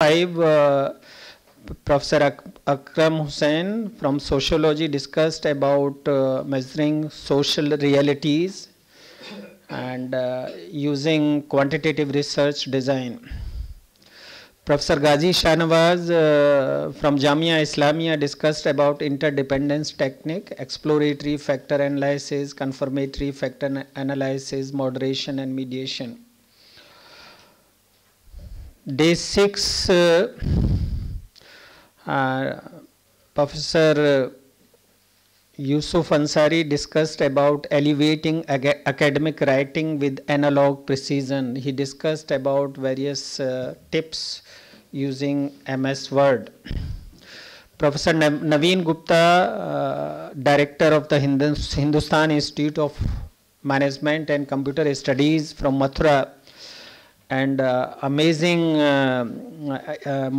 5, Professor Akram Hussain from Sociology discussed about measuring social realities and using quantitative research design. Professor Ghazi Shahnawaz from Jamia Islamia discussed about interdependence technique, exploratory factor analysis, confirmatory factor analysis, moderation and mediation. Day 6, Professor Yusuf Ansari discussed about elevating academic writing with analog precision. He discussed about various tips using MS Word. Professor Naveen Gupta, Director of the Hindustan Institute of Management and Computer Studies from Mathura, and amazing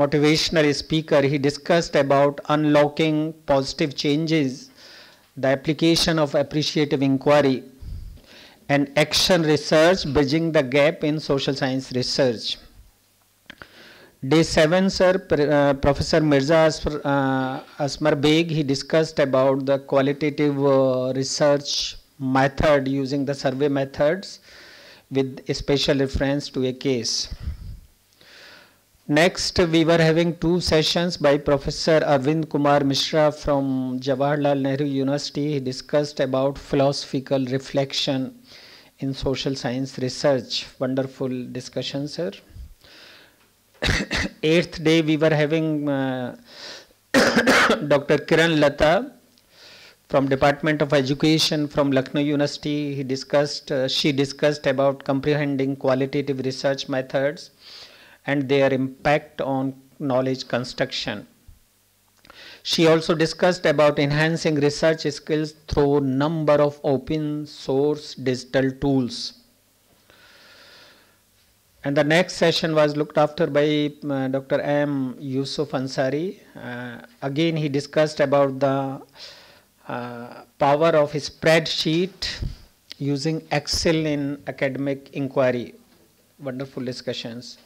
motivational speaker, he discussed about unlocking positive changes, the application of appreciative inquiry, and action research, bridging the gap in social science research. Day 7, sir, Professor Mirza Asmar Beg, he discussed about the qualitative research method using the survey methods with a special reference to a case. Next, we were having 2 sessions by Professor Arvind Kumar Mishra from Jawaharlal Nehru University. He discussed about philosophical reflection in social science research. Wonderful discussion, sir. 8th day, we were having Dr. Kiran Lata from Department of Education from Lucknow University. She discussed about comprehending qualitative research methods and their impact on knowledge construction. She also discussed about enhancing research skills through number of open source digital tools. And the next session was looked after by Dr. M. Yusuf Ansari. Again, he discussed about the power of a spreadsheet using Excel in academic inquiry. Wonderful discussions.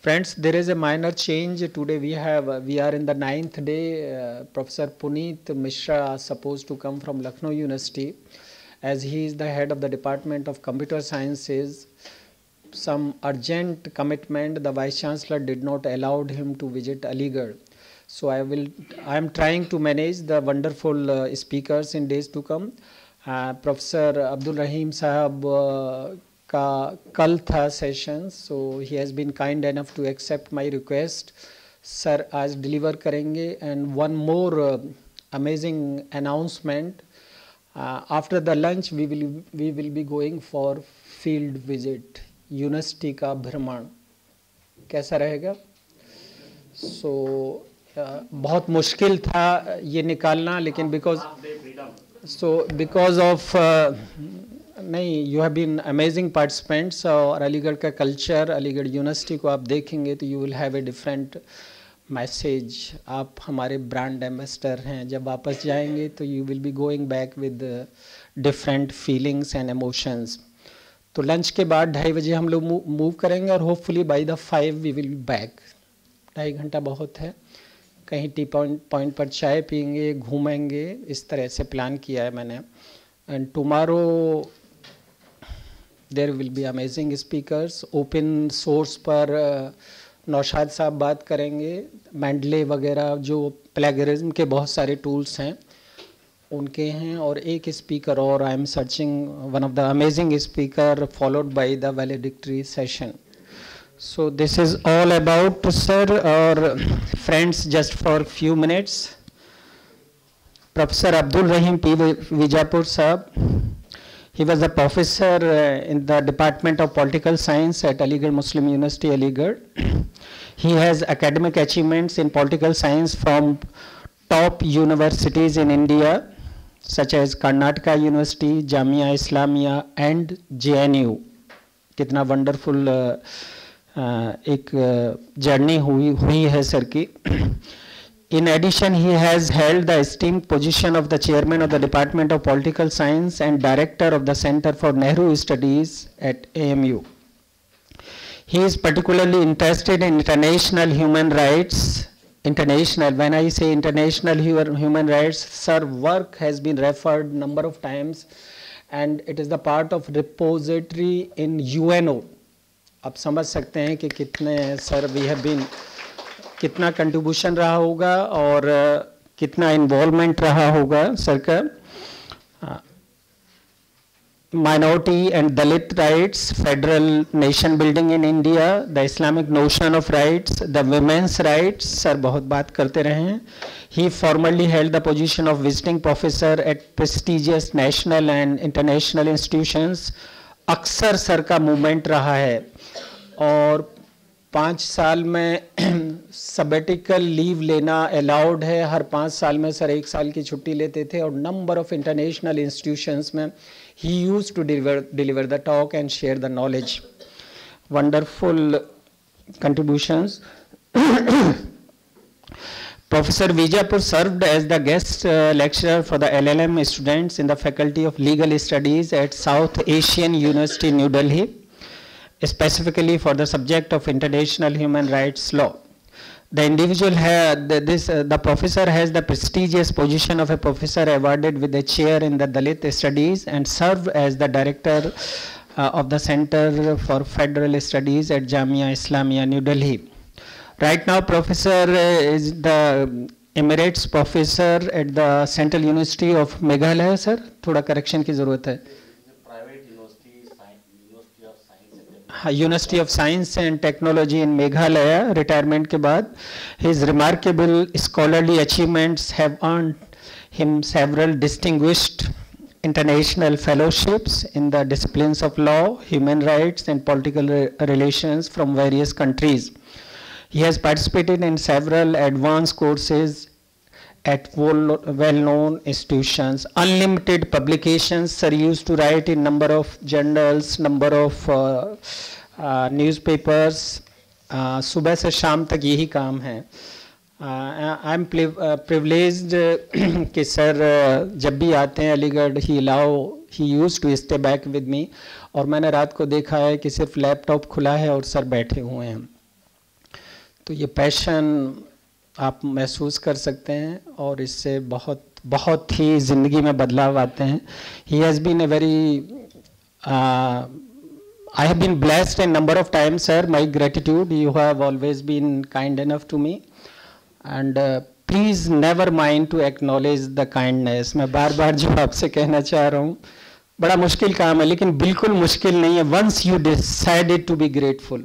Friends, there is a minor change. Today we are in the 9th day. Professor Puneet Mishra is supposed to come from Lucknow University. As he is the head of the Department of Computer Sciences, some urgent commitment, the Vice Chancellor did not allow him to visit Aligarh. So I am trying to manage the wonderful speakers in days to come. Professor Abdul Rahim Sahab ka kal tha session, so he has been kind enough to accept my request. Sir, aaj deliver karenge. And one more amazing announcement. After the lunch, we will be going for field visit. University का भ्रमण कैसा रहेगा? सो बहुत मुश्किल था ये निकालना, लेकिन बिकॉज ऑफ नहीं, you have been amazing participants. और अलीगढ़ का कल्चर, अलीगढ़ यूनिवर्सिटी को आप देखेंगे तो you will have a different message. आप हमारे ब्रांड एम्बेसडर हैं. जब वापस जाएंगे तो you will be going back with different feelings and emotions. तो लंच के बाद 2:30 बजे हम लोग मूव करेंगे और hopefully by the 5 we will be back. 2.5 घंटा बहुत है. कहीं टी पॉइंट पर चाय पियेंगे, घूमेंगे, इस तरह से प्लान किया है मैंने. And tomorrow there will be amazing speakers. Open source पर नौशाद साहब बात करेंगे. मैंडले वगैरह जो प्लेगरिज्म के बहुत सारे टूल्स हैं उनके हैं. और एक स्पीकर और I am searching one of the amazing speaker followed by the valedictory session. So this is all about sir. और friends, just for few minutes, professor Abdul Rahim P Vijapur sahab, he was a professor in the Department of Political Science at Aligarh Muslim University, Aligarh. He has academic achievements in political science from top universities in India, such as Karnataka University, Jamia Islamia and JNU. कितना wonderful एक journey हुई है sir की. In addition, he has held the esteemed position of the chairman of the Department of Political Science and director of the Center for Nehru Studies at AMU. He is particularly interested in international human rights. International, when I say international human rights, sir, work has been referred number of times and it is the part of repository in UNO. आप समझ सकते हैं कि कितने sir we have been कितना contribution रहा होगा और कितना इन्वॉल्वमेंट रहा होगा सर का. Minority and Dalit rights, federal nation building in India, the Islamic notion of rights, the women's rights, sir बहुत बात करते रहे हैं. He formerly held the position of visiting professor at prestigious national and international institutions. अक्सर sir का movement रहा है और 5 साल में सबेटिकल लीव लेना अलाउड है. हर 5 साल में सर 1 साल की छुट्टी लेते थे और नंबर ऑफ इंटरनेशनल इंस्टीट्यूशंस में he used to deliver the talk and share the knowledge. Wonderful contributions. Professor Vijayapur served as the guest lecturer for the LLM students in the Faculty of Legal Studies at South Asian University, New Delhi, specifically for the subject of international human rights law. The individual the professor has the prestigious position of a professor awarded with a chair in the Dalit studies and served as the director of the Center for Federal Studies at Jamia Islamia, New Delhi. Right now, professor is the emeritus professor at the Central University of Meghalaya, sir. थोड़ा correction की ज़रूरत है. University of Science and Technology in Meghalaya, retirement के बाद. His remarkable scholarly achievements have earned him several distinguished international fellowships in the disciplines of law, human rights and political relations from various countries. He has participated in several advanced courses at well-known institutions, unlimited publications. Sir used to write in number of journals, number of newspapers. सुबह से शाम तक यही काम है. I am privileged कि sir जब भी आते हैं Aligarh he used to stay back with me और मैंने रात को देखा है कि सिर्फ लैपटॉप खुला है और सर बैठे हुए हैं. तो ये पैशन आप महसूस कर सकते हैं और इससे बहुत ही ज़िंदगी में बदलाव आते हैं. He has been a very I have been blessed a number of times, sir. My gratitude. You have always been kind enough to me, and please never mind to acknowledge the kindness. मैं बार-बार जो आपसे कहना चाह रहा हूँ, बड़ा मुश्किल काम है, लेकिन बिल्कुल मुश्किल नहीं है. Once you decided to be grateful.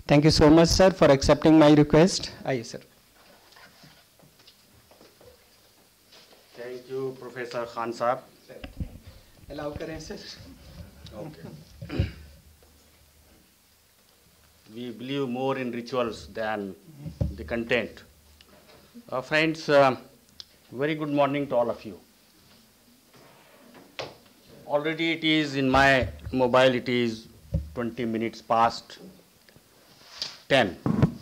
Thank you so much, sir, for accepting my request. आइए sir. Thank you, Professor Khan Saab. Allow करें sir. Okay. We believe more in rituals than the content. Friends, very good morning to all of you. Already it is in my mobile, it is 20 minutes past 10.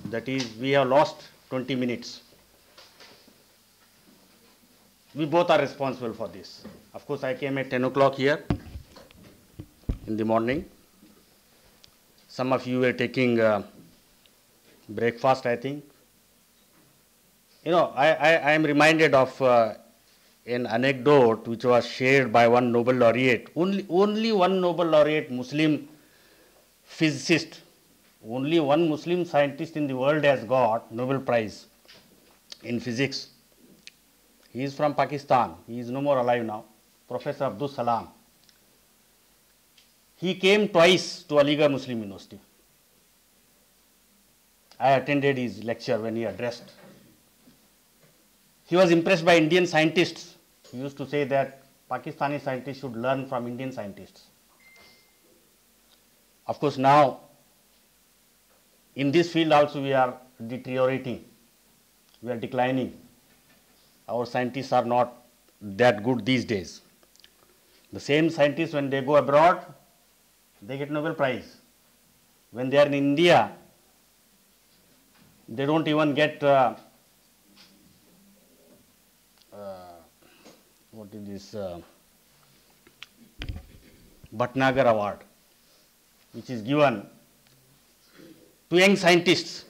That is, we have lost 20 minutes. We both are responsible for this. Of course, I came at 10 o'clock here in the morning. Some of you were taking breakfast, I think. You know, I am reminded of an anecdote which was shared by one Nobel laureate. Only one Nobel laureate Muslim physicist, only one Muslim scientist in the world has got Nobel Prize in physics. He is from Pakistan. He is no more alive now. Professor Abdul Salam. He came twice to Aligarh Muslim University. I attended his lecture when he addressed. He was impressed by Indian scientists. He used to say that Pakistani scientists should learn from Indian scientists. Of course, now in this field also we are deteriorating. We are declining. Our scientists are not that good these days. The same scientists, when they go abroad, they get Nobel Prize. When they are in India, they don't even get what is this Bhatnagar Award, which is given to young scientists.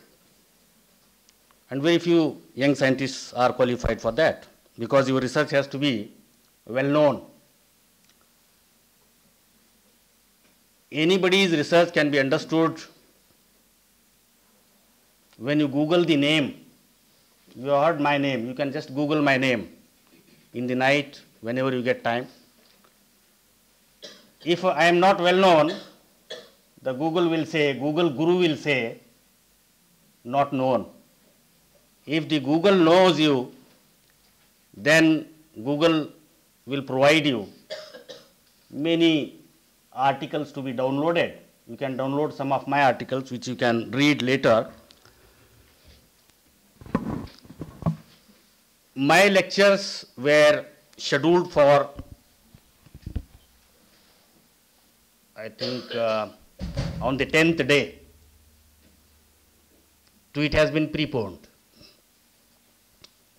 And very few young scientists are qualified for that, because your research has to be well known. Anybody's research can be understood when you Google the name. You heard my name, you can just Google my name in the night, whenever you get time. If I am not well known, the Google Guru will say, not known. If the Google knows you, then Google will provide you many articles to be downloaded. You can download some of my articles which you can read later. My lectures were scheduled for, I think, on the 10th day. So it has been preponed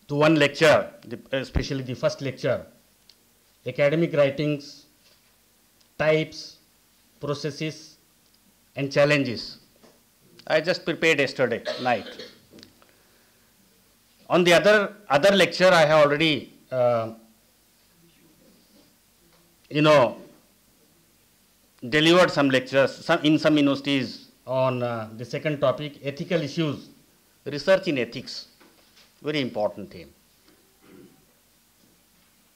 to one lecture, especially the first lecture, academic writings, types, processes, and challenges. I just prepared yesterday night. On the other lecture, I have already, delivered some lectures in some universities on the second topic, ethical issues, research in ethics. Very important theme.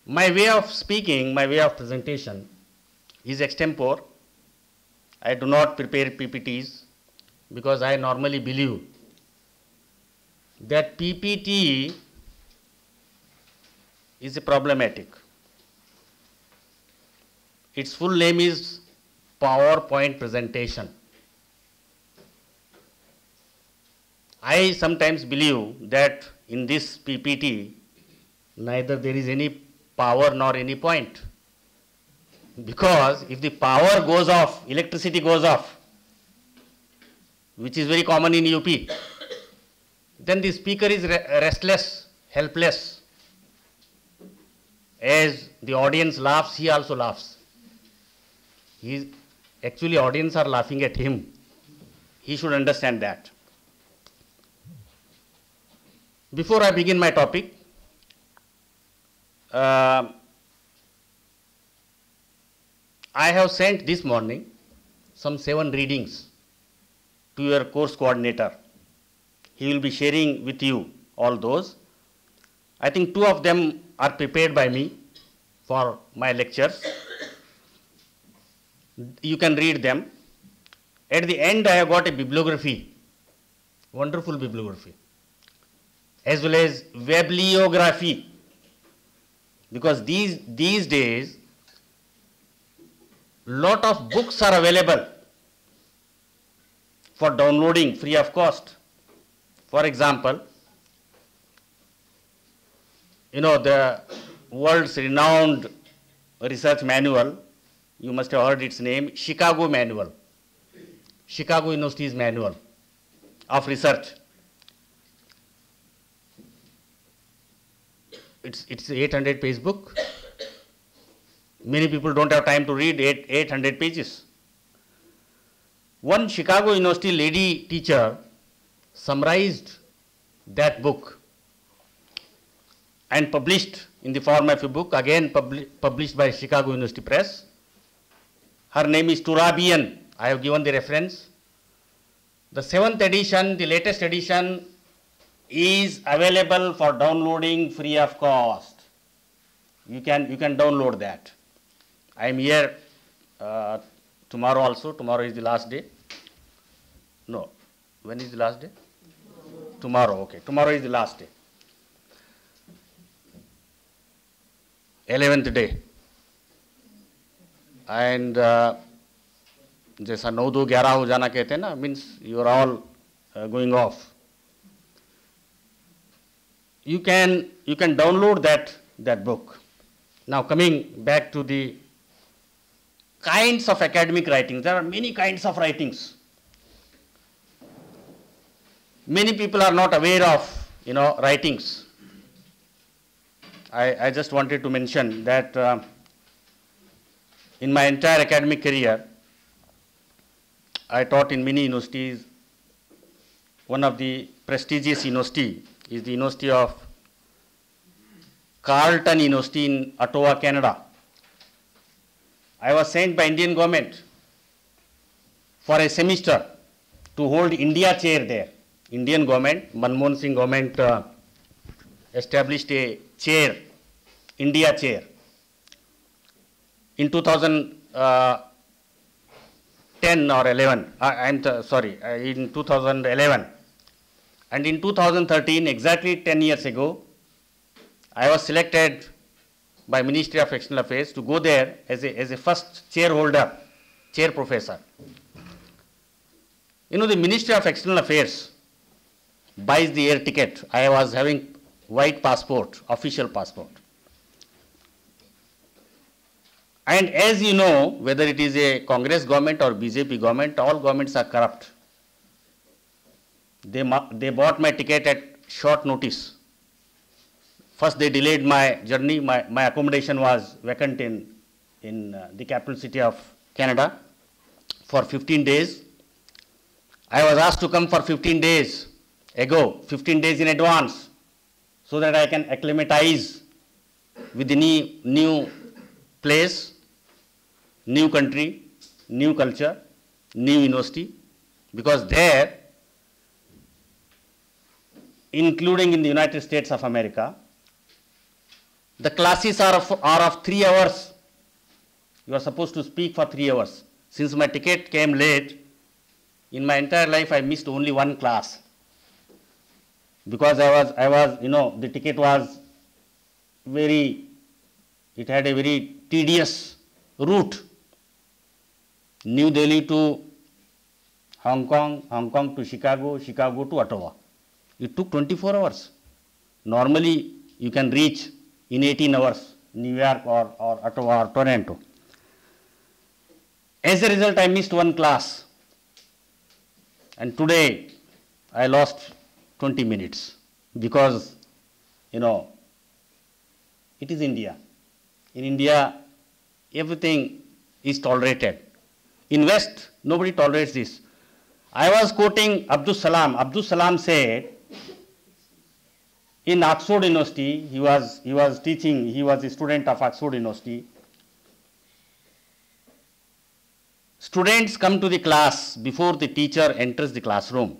My way of speaking, my way of presentation is extempore. I do not prepare PPTs because I normally believe that PPT is problematic. Its full name is PowerPoint presentation. I sometimes believe that in this PPT, neither there is any power nor any point. Because if the power goes off, electricity goes off, which is very common in UP, then the speaker is restless, helpless. As the audience laughs, he also laughs. Actually, audience are laughing at him. He should understand that. Before I begin my topic, I have sent this morning some 7 readings to your course coordinator. He will be sharing with you all those. I think 2 of them are prepared by me for my lectures. You can read them. At the end, I have got a bibliography, wonderful bibliography, as well as bibliography, because these days lot of books are available for downloading free of cost. For example, the world's renowned research manual, you must have heard its name, Chicago Manual, Chicago University's Manual of Research. It's an 800-page book. Many people don't have time to read 800 pages. One Chicago University lady teacher summarized that book and published in the form of a book, again published by Chicago University Press. Her name is Turabian. I have given the reference. The 7th edition, the latest edition, is available for downloading free of cost. You can download that. I am here tomorrow also. Tomorrow is the last day. No. When is the last day? Tomorrow. Okay. Tomorrow is the last day. 11th day. And जैसा 9-2-11 हो जाना कहते हैं ना, means you are all going off. You can download that book. Now coming back to the kinds of academic writings, there are many kinds of writings. Many people are not aware of writings. I just wanted to mention that in my entire academic career, I taught in many universities, one of the prestigious university is the University of Carleton University in Ottawa, Canada. I was sent by Indian government for a semester to hold India chair there. Indian government, Manmohan Singh government established a chair, India chair. In 2010 or 11, in 2011. And in 2013, exactly 10 years ago, I was selected by Ministry of External Affairs to go there as a first chair professor. You know, the Ministry of External Affairs buys the air ticket. I was having white passport, official passport. And as you know, whether it is a Congress government or BJP government, all governments are corrupt. They bought my ticket at short notice. First they delayed my journey. My accommodation was vacant in the capital city of Canada for 15 days. I was asked to come for 15 days ago, 15 days in advance, so that I can acclimatize with the new place, new country, new culture, new university, because there, including in the United States of America, the classes are of 3 hours. You are supposed to speak for 3 hours. Since my ticket came late, in my entire life I missed only one class. Because I was, you know, the ticket was it had a very tedious route. New Delhi to Hong Kong, Hong Kong to Chicago, Chicago to Ottawa. It took 24 hours. Normally, you can reach in 18 hours, New York or Ottawa or Toronto. As a result, I missed one class. And today, I lost 20 minutes because, you know, it is India. In India, everything is tolerated. In West, nobody tolerates this. I was quoting Abdul Salam. Abdul Salam said, in Oxford University, he was teaching, he was a student of Oxford University. Students come to the class before the teacher enters the classroom,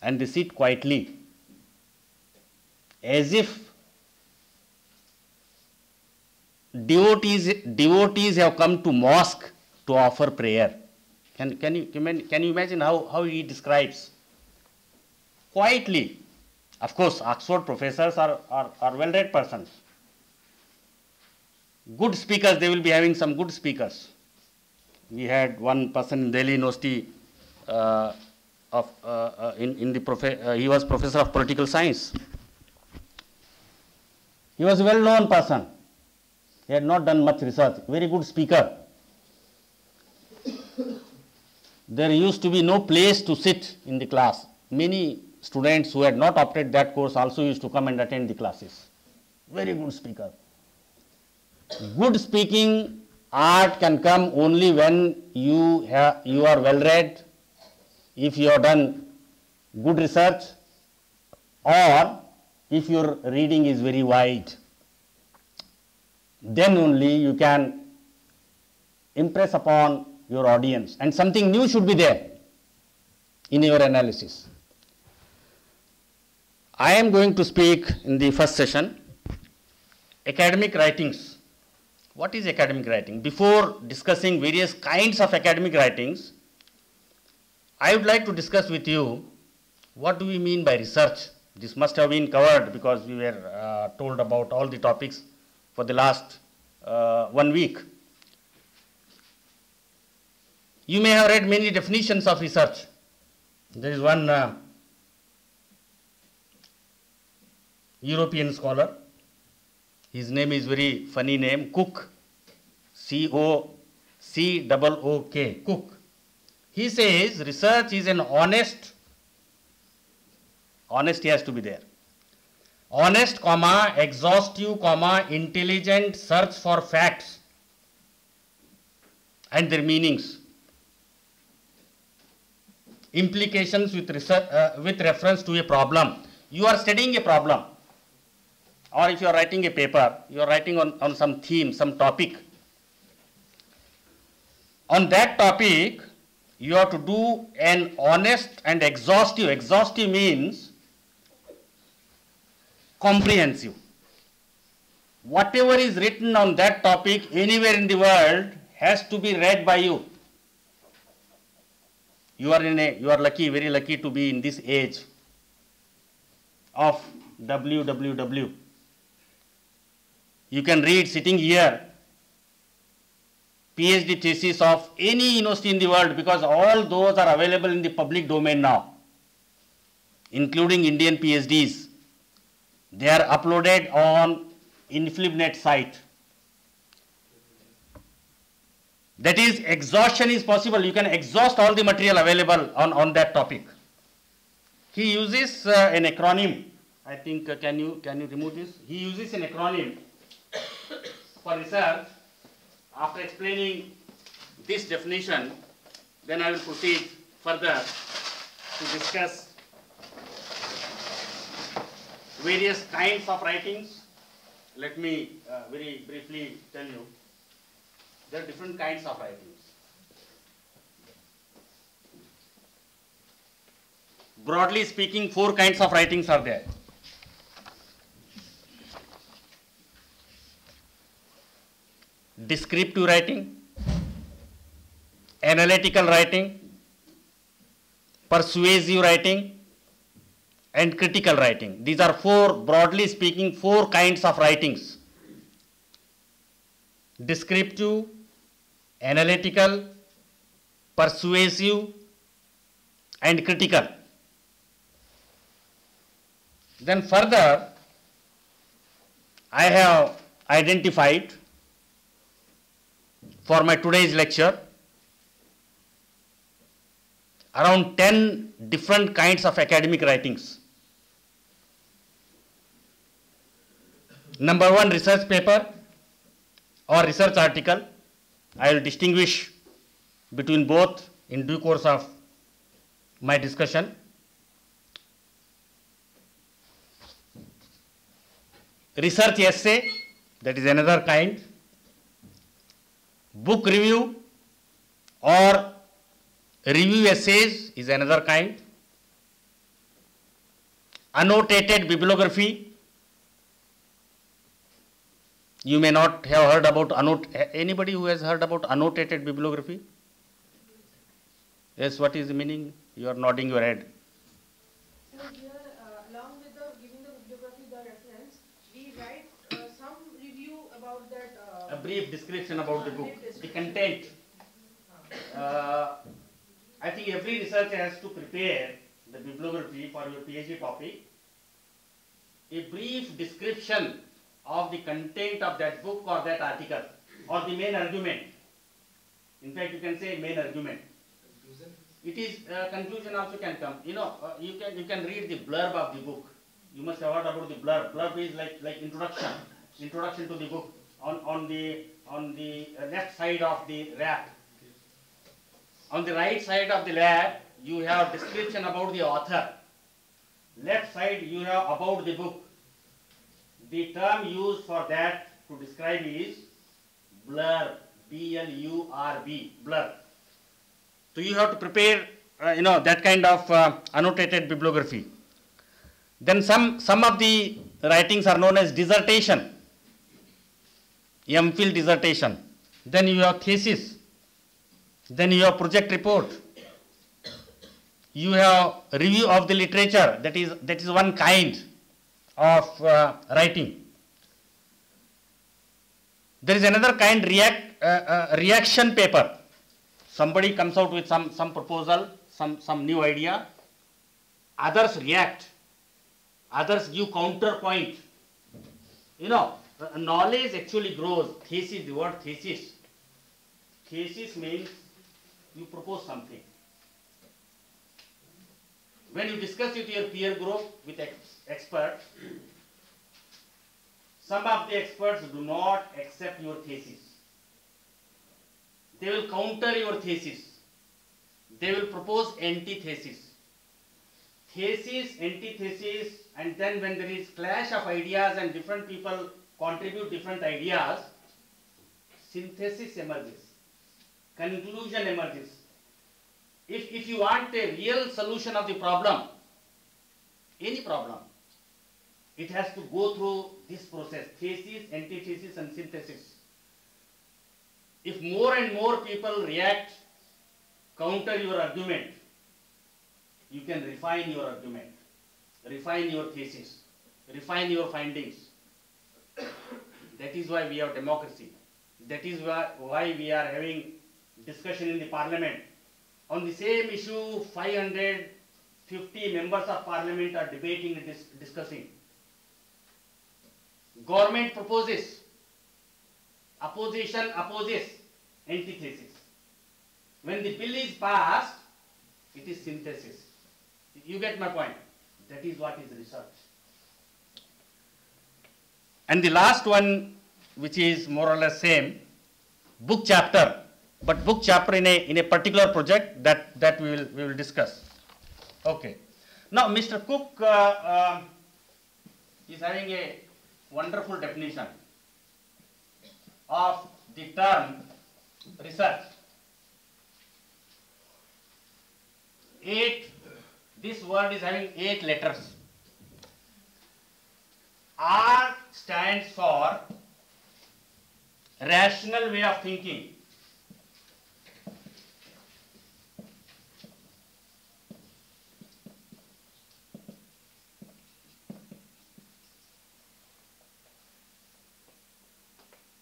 and they sit quietly as if devotees have come to mosque to offer prayer. Can you imagine how he describes? Quietly. Of course, Oxford professors are well-read persons. Good speakers, they will be having some good speakers. We had one person in Delhi University, he was professor of political science. He was a well-known person. He had not done much research, very good speaker. There used to be no place to sit in the class. Many students who had not opted that course also used to come and attend the classes. Very good speaker. Good speaking art can come only when you are well read, if you have done good research, or if your reading is very wide. Then only you can impress upon your audience, and something new should be there in your analysis. I am going to speak in the first session, academic writings. What is academic writing? Before discussing various kinds of academic writings, I would like to discuss with you what do we mean by research. This must have been covered because we were told about all the topics for the last 1 week. You may have read many definitions of research. There is one European scholar. His name is very funny name, Cook, C-O-C-O-O-K, Cook. He says research is an honesty has to be there. Honest, exhaustive, intelligent search for facts and their meanings. implications with, with reference to a problem. You are studying a problem, or if you are writing a paper, you are writing on some theme, some topic. On that topic, you have to do an honest and exhaustive. Exhaustive means comprehensive. Whatever is written on that topic anywhere in the world has to be read by you. You are lucky, very lucky to be in this age of www. You can read sitting here PhD thesis of any university in the world, because all those are available in the public domain now, including Indian PhDs. They are uploaded on InflibNet site. That is, exhaustion is possible. You can exhaust all the material available on that topic. He uses an acronym. I think, can you remove this? He uses an acronym for research. After explaining this definition, then I will proceed further to discuss various kinds of writings. Let me very briefly tell you, there are different kinds of writings. Broadly speaking, 4 kinds of writings are there. Descriptive writing, analytical writing, persuasive writing, and critical writing. These are 4, broadly speaking, 4 kinds of writings. Descriptive, analytical, persuasive, and critical. Then further, I have identified for my today's lecture around 10 different kinds of academic writings. Number 1, research paper or research article. I will distinguish between both in due course of my discussion. Research essay, that is another kind. Book review or review essays is another kind. Annotated bibliography. You may not have heard about anybody who has heard about annotated bibliography? Yes, what is the meaning? You are nodding your head. So here, along with giving the bibliography, the reference, we write some review about that. A brief description about the book, the content. I think every researcher has to prepare the bibliography for your PhD topic. A brief description of the content of that book or that article, or the main argument. In fact, you can say main argument. It is conclusion also can come. You know, you can read the blurb of the book. You must have heard about the blurb. Blurb is like introduction to the book. On the left side of the wrap. On the right side of the wrap, you have description about the author. Left side, you have about the book. The term used for that to describe is blurb, B-L-U-R-B, blurb. So you have to prepare, that kind of annotated bibliography. Then some of the writings are known as dissertation, MPhil dissertation. Then you have thesis. Then you have project report. You have review of the literature. That is one kind of writing. There is another kind, reaction paper. Somebody comes out with some proposal, some new idea. Others react. Others give counterpoint. Knowledge actually grows. Thesis, the word thesis. Thesis means you propose something. When you discuss with your peer group, with experts, some of the experts do not accept your thesis. They will counter your thesis. they will propose antithesis. Thesis, antithesis, and then when there is clash of ideas and different people contribute different ideas, synthesis emerges, conclusion emerges. If you want a real solution of the problem, any problem, it has to go through this process: thesis, antithesis, and synthesis. If more and more people react, counter your argument, you can refine your argument, refine your thesis, refine your findings. That is why we have democracy. That is why we are having discussion in the parliament. On the same issue, 550 members of parliament are debating and discussing. Government proposes, opposition opposes, antithesis. When the bill is passed, it is synthesis. You get my point? That is what is research. And the last one, which is more or less same, book chapter, but book chapter in a particular project that we will discuss. Okay. Now Mr. Cook is having a wonderful definition of the term research. This word is having 8 letters. R stands for rational way of thinking.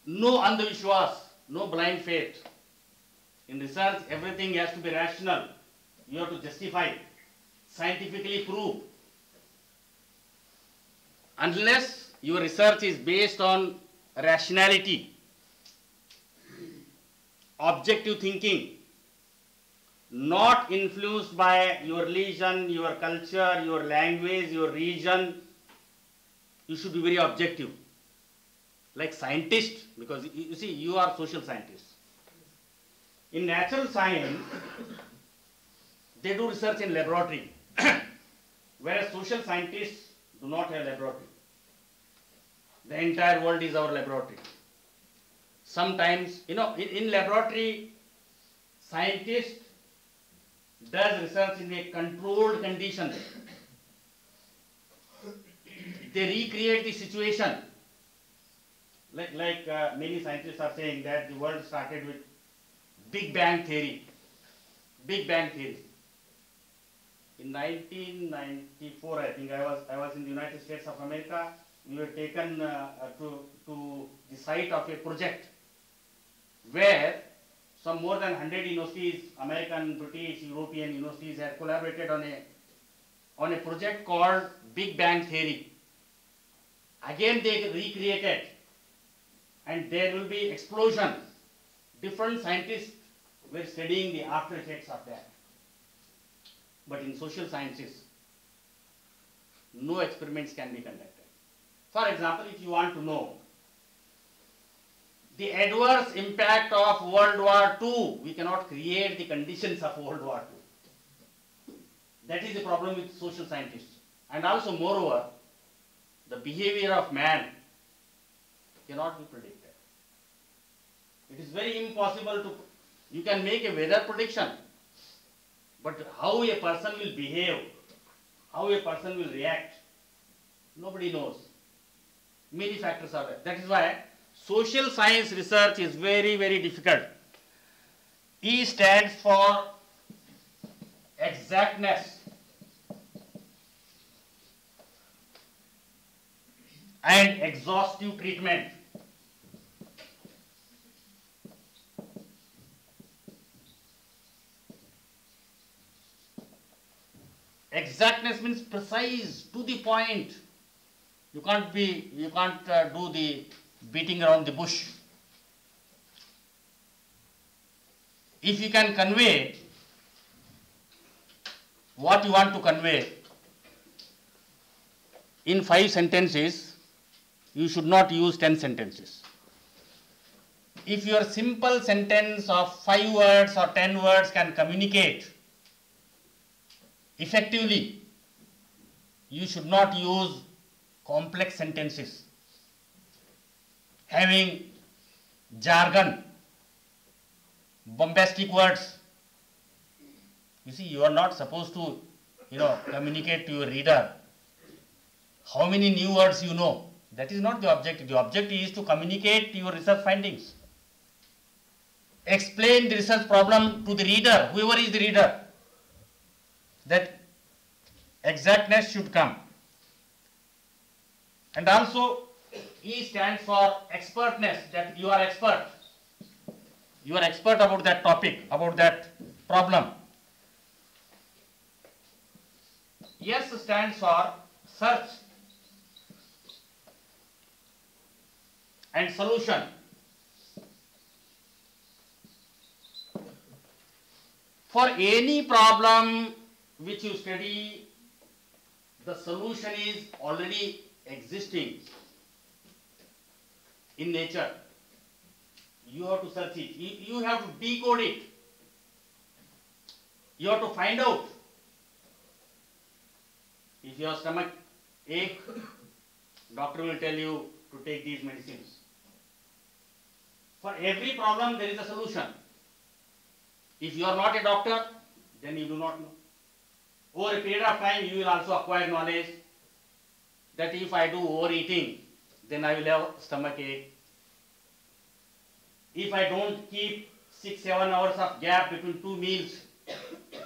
No andhavishwas, no blind faith. In research, everything has to be rational. You have to justify, scientifically prove. Unless your research is based on rationality, objective thinking, not influenced by your religion, your culture, your language, your region, you should be very objective. Like scientists, because you see, you are social scientists. In natural science, they do research in laboratory, whereas social scientists do not have laboratory. The entire world is our laboratory. Sometimes, in laboratory, scientist does research in a controlled condition. They recreate the situation. Like many scientists are saying that the world started with Big Bang theory. Big Bang theory. In 1994, I think I was in the United States of America. We were taken to the site of a project where some more than 100 universities, American, British, European universities, had collaborated on a project called Big Bang theory. Again, they recreated, and there will be explosion. Different scientists were studying the after effects of that. But in social sciences, no experiments can be conducted. For example, if you want to know the adverse impact of World War II, we cannot create the conditions of World War II. That is the problem with social scientists. And also, moreover, the behavior of man cannot be predicted. It is very impossible to, you can make a weather prediction, but how a person will behave, how a person will react, nobody knows. Many factors are there. That is why social science research is very, very difficult. E stands for exactness and exhaustive treatment. Exactness means precise, to the point. You can't do the beating around the bush. If you can convey what you want to convey in 5 sentences, you should not use 10 sentences. If your simple sentence of 5 words or 10 words can communicate effectively, you should not use complex sentences, having jargon, bombastic words. You see, you are not supposed to, communicate to your reader how many new words you know. That is not the objective. The objective is to communicate your research findings. Explain the research problem to the reader, whoever is the reader. That exactness should come. And also, E stands for expertness, that you are expert. You are expert about that topic, about that problem. S stands for search and solution. For any problem which you study, the solution is already existing in nature. You have to search it. You have to decode it. You have to find out. If your stomach ache, doctor will tell you to take these medicines. For every problem there is a solution. If you are not a doctor, then you do not know. Over a period of time, you will also acquire knowledge that if I do overeating, then I will have stomach ache. If I don't keep 6-7 hours of gap between 2 meals,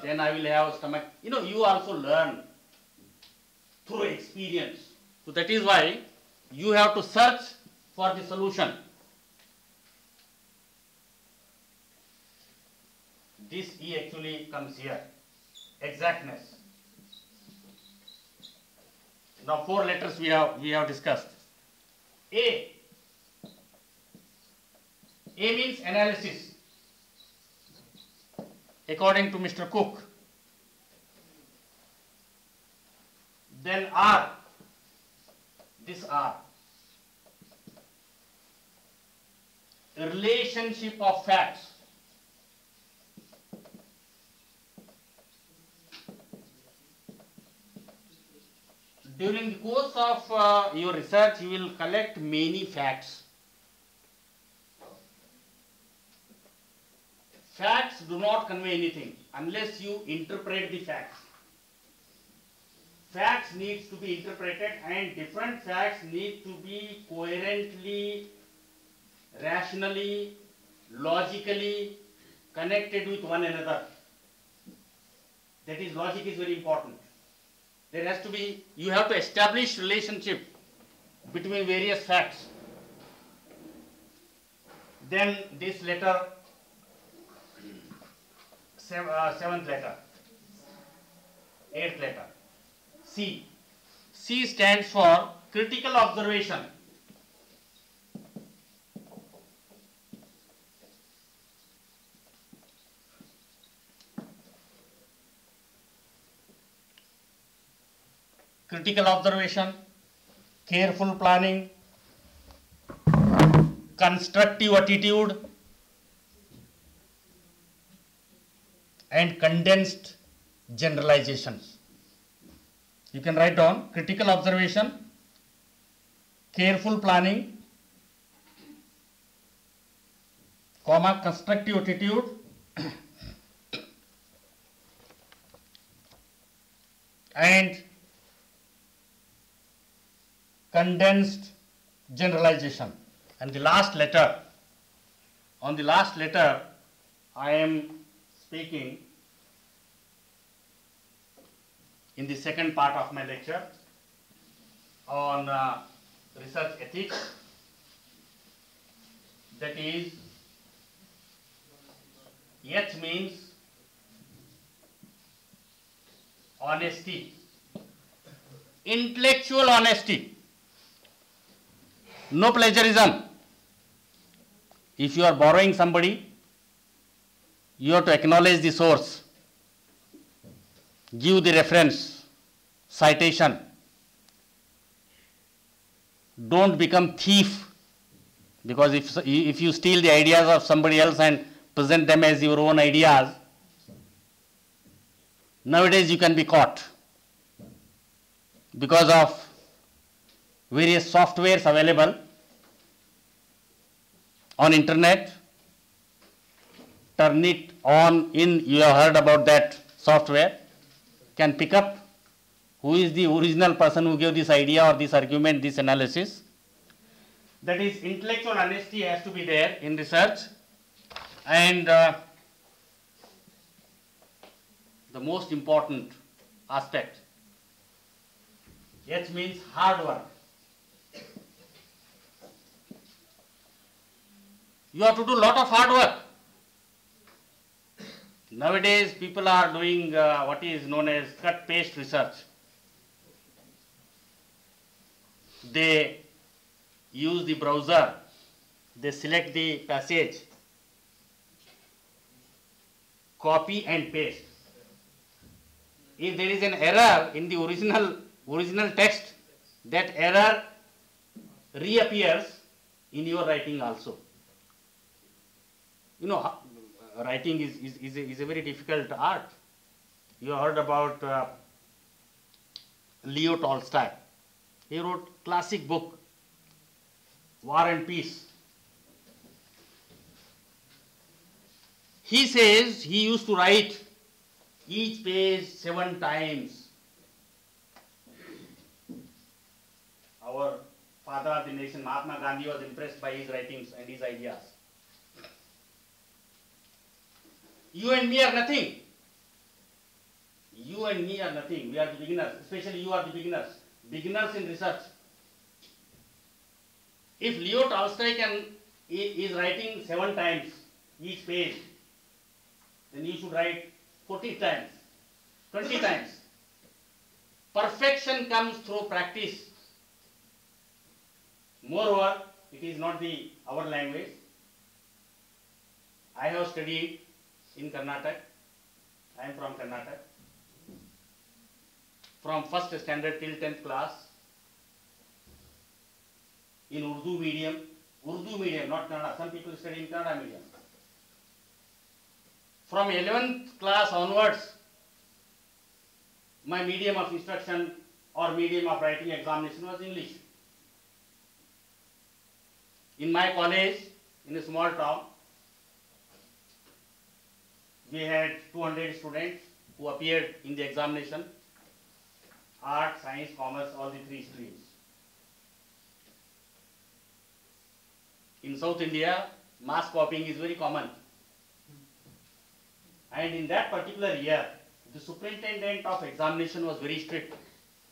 then I will have stomach. You also learn through experience. So that is why you have to search for the solution. This E actually comes here. Exactness. Now 4 letters we have discussed. A. A means analysis, according to Mr. Cook. Then R. This R. Relationship of facts. During the course of your research, you will collect many facts. Facts do not convey anything unless you interpret the facts. Facts needs to be interpreted, and different facts need to be coherently, rationally, logically connected with one another. That is, logic is very important. There has to be, you have to establish relationship between various facts. Then this letter, 7th letter, 8th letter, C. C stands for critical observation. Critical observation, careful planning, constructive attitude, and condensed generalizations. You can write down critical observation, careful planning, comma, constructive attitude, and condensed generalization. And the last letter, on the last letter I am speaking in the second part of my lecture on research ethics, that is, H means honesty, intellectual honesty. No plagiarism. If you are borrowing somebody, you have to acknowledge the source, give the reference, citation. Don't become thief, because if you steal the ideas of somebody else and present them as your own ideas, Nowadays you can be caught because of various softwares available on internet. Turn it on in, you have heard about that software, can pick up who is the original person who gave this idea or this argument, this analysis. That is, intellectual honesty has to be there in research, and the most important aspect, H means hard work. You have to do a lot of hard work. Nowadays people are doing what is known as cut paste research. They use the browser, they select the passage, copy and paste. If there is an error in the original text, that error reappears in your writing also. You know, writing is a very difficult art. You heard about Leo Tolstoy. He wrote classic book, War and Peace. He says he used to write each page 7 times. Our father of the nation, Mahatma Gandhi, was impressed by his writings and his ideas. You and me are nothing. You and me are nothing. We are the beginners. Especially you are the beginners. Beginners in research. If Leo Tolstoy is writing 7 times each page, then you should write 40 times, 20 times. Perfection comes through practice. Moreover, it is not our language. I have studied in Karnataka. I am from Karnataka. From first standard till 10th class in Urdu medium, not Kannada. Some people study in Kannada medium. From 11th class onwards, my medium of instruction or medium of writing examination was English. In my college, in a small town, we had 200 students who appeared in the examination. Art, science, commerce, all the 3 streams. In South India, mass copying is very common. And in that particular year, the superintendent of examination was very strict,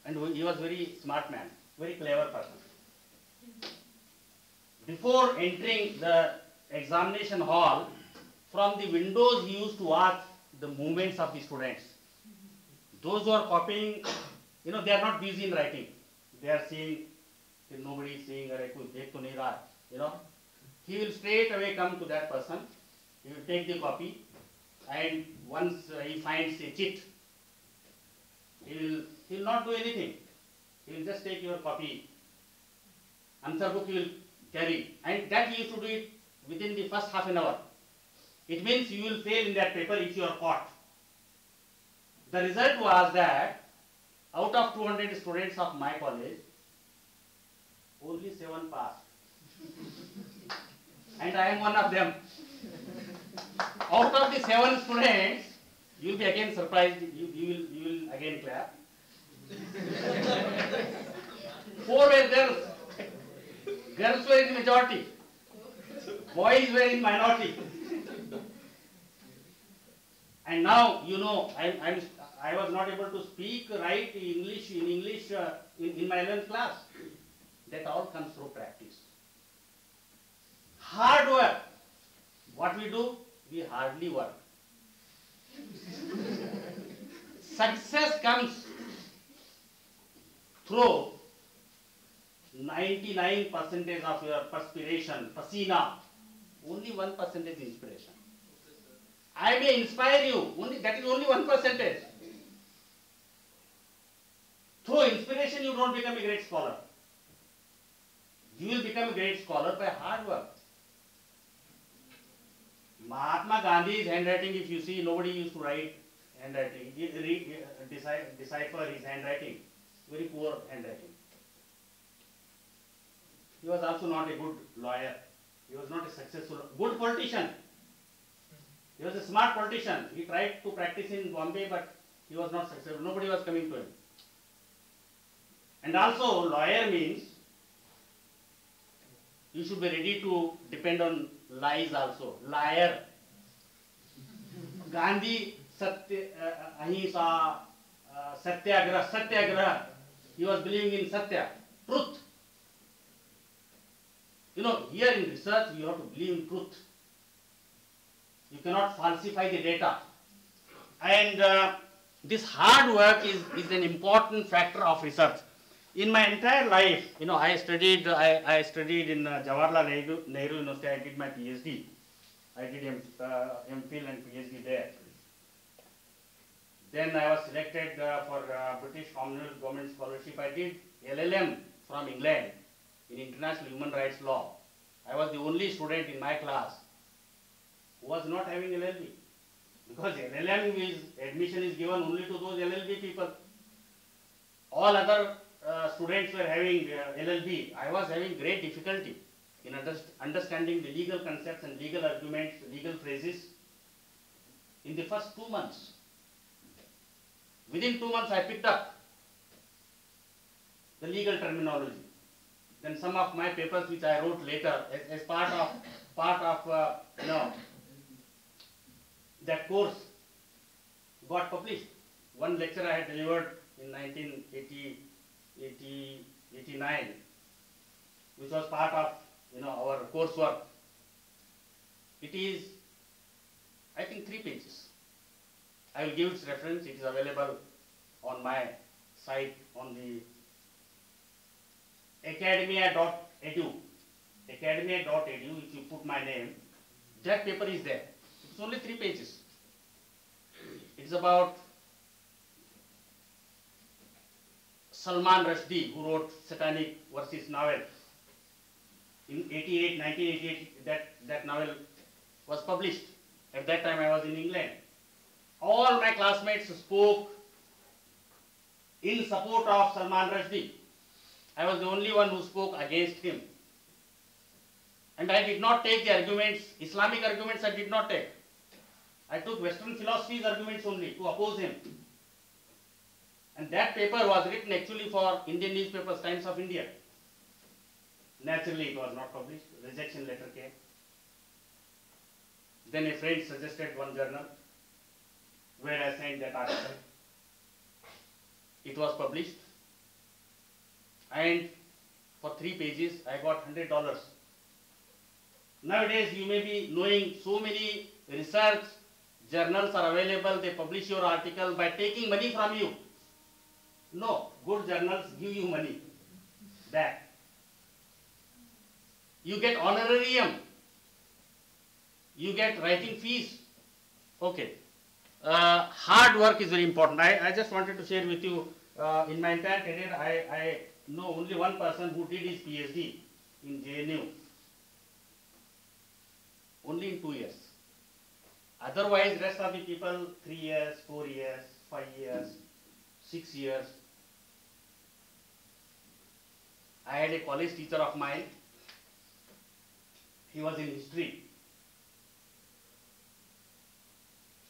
and he was very smart man, very clever person. Before entering the examination hall, from the windows he used to watch the movements of the students. Those who are copying, they are not busy in writing. They are seeing, nobody is seeing, he will straight away come to that person, he will take the copy, and once he finds a cheat, he will not do anything. He will just take your copy, answer book he will carry, and that he used to do it within the first half an hour. It means you will fail in that paper if you are caught. The result was that out of 200 students of my college, only 7 passed. And I am one of them. Out of the 7 students, you will be again surprised, you will again clap. 4 were girls. Girls were in majority. Boys were in minority. And now, I was not able to speak, write in English in my 11th class. That all comes through practice. Hard work. What we do? We hardly work. Success comes through 99% of your perspiration, pasina. Only 1% is inspiration. I may inspire you, that is only 1%. Through inspiration, you don't become a great scholar. You will become a great scholar by hard work. Mahatma Gandhi's handwriting, if you see, nobody used to write handwriting. Decipher his handwriting. Very poor handwriting. He was also not a good lawyer. He was not a successful, good politician. He was a smart politician. He tried to practice in Bombay, but he was not successful. Nobody was coming to him. And also, lawyer means you should be ready to depend on lies also. Liar. Gandhi, Ahimsa, Satyagraha. He was believing in Satya, truth. You know, here in research, you have to believe in truth. You cannot falsify the data. And this hard work is an important factor of research. In my entire life, you know, I studied in Jawaharlal Nehru University. I did my PhD. I did MPhil and PhD there. Then I was selected for British Commonwealth Government Scholarship. I did LLM from England in International Human Rights Law. I was the only student in my class who was not having LLB. Because LLM admission is given only to those LLB people. All other students were having LLB. I was having great difficulty in understanding the legal concepts and legal arguments, legal phrases in the first 2 months. Within 2 months, I picked up the legal terminology. Then some of my papers, which I wrote later, as part of that course, got published. One lecture I had delivered in 1989, which was part of our coursework. It is, I think, 3 pages. I will give its reference. It is available on my site on the academia.edu. Academia.edu, if you put my name, that paper is there. It's only 3 pages. It's about Salman Rushdie, who wrote Satanic Verses novel. In 1988, that novel was published. At that time, I was in England. All my classmates spoke in support of Salman Rushdie. I was the only one who spoke against him. And I did not take the arguments, Islamic arguments I did not take. I took Western philosophy's arguments only to oppose him. And that paper was written actually for Indian newspapers, Times of India. Naturally, it was not published. Rejection letter came. Then a friend suggested one journal where I sent that article. It was published. And for 3 pages, I got $100. Nowadays, you may be knowing so many research journals are available. They publish your article by taking money from you. No, good journals give you money back. You get honorarium. You get writing fees. Okay. Hard work is very important. I just wanted to share with you, in my entire career, I know only one person who did his PhD in JNU. Only in 2 years. Otherwise, rest of the people, 3 years, 4 years, 5 years, 6 years. I had a college teacher of mine. He was in history.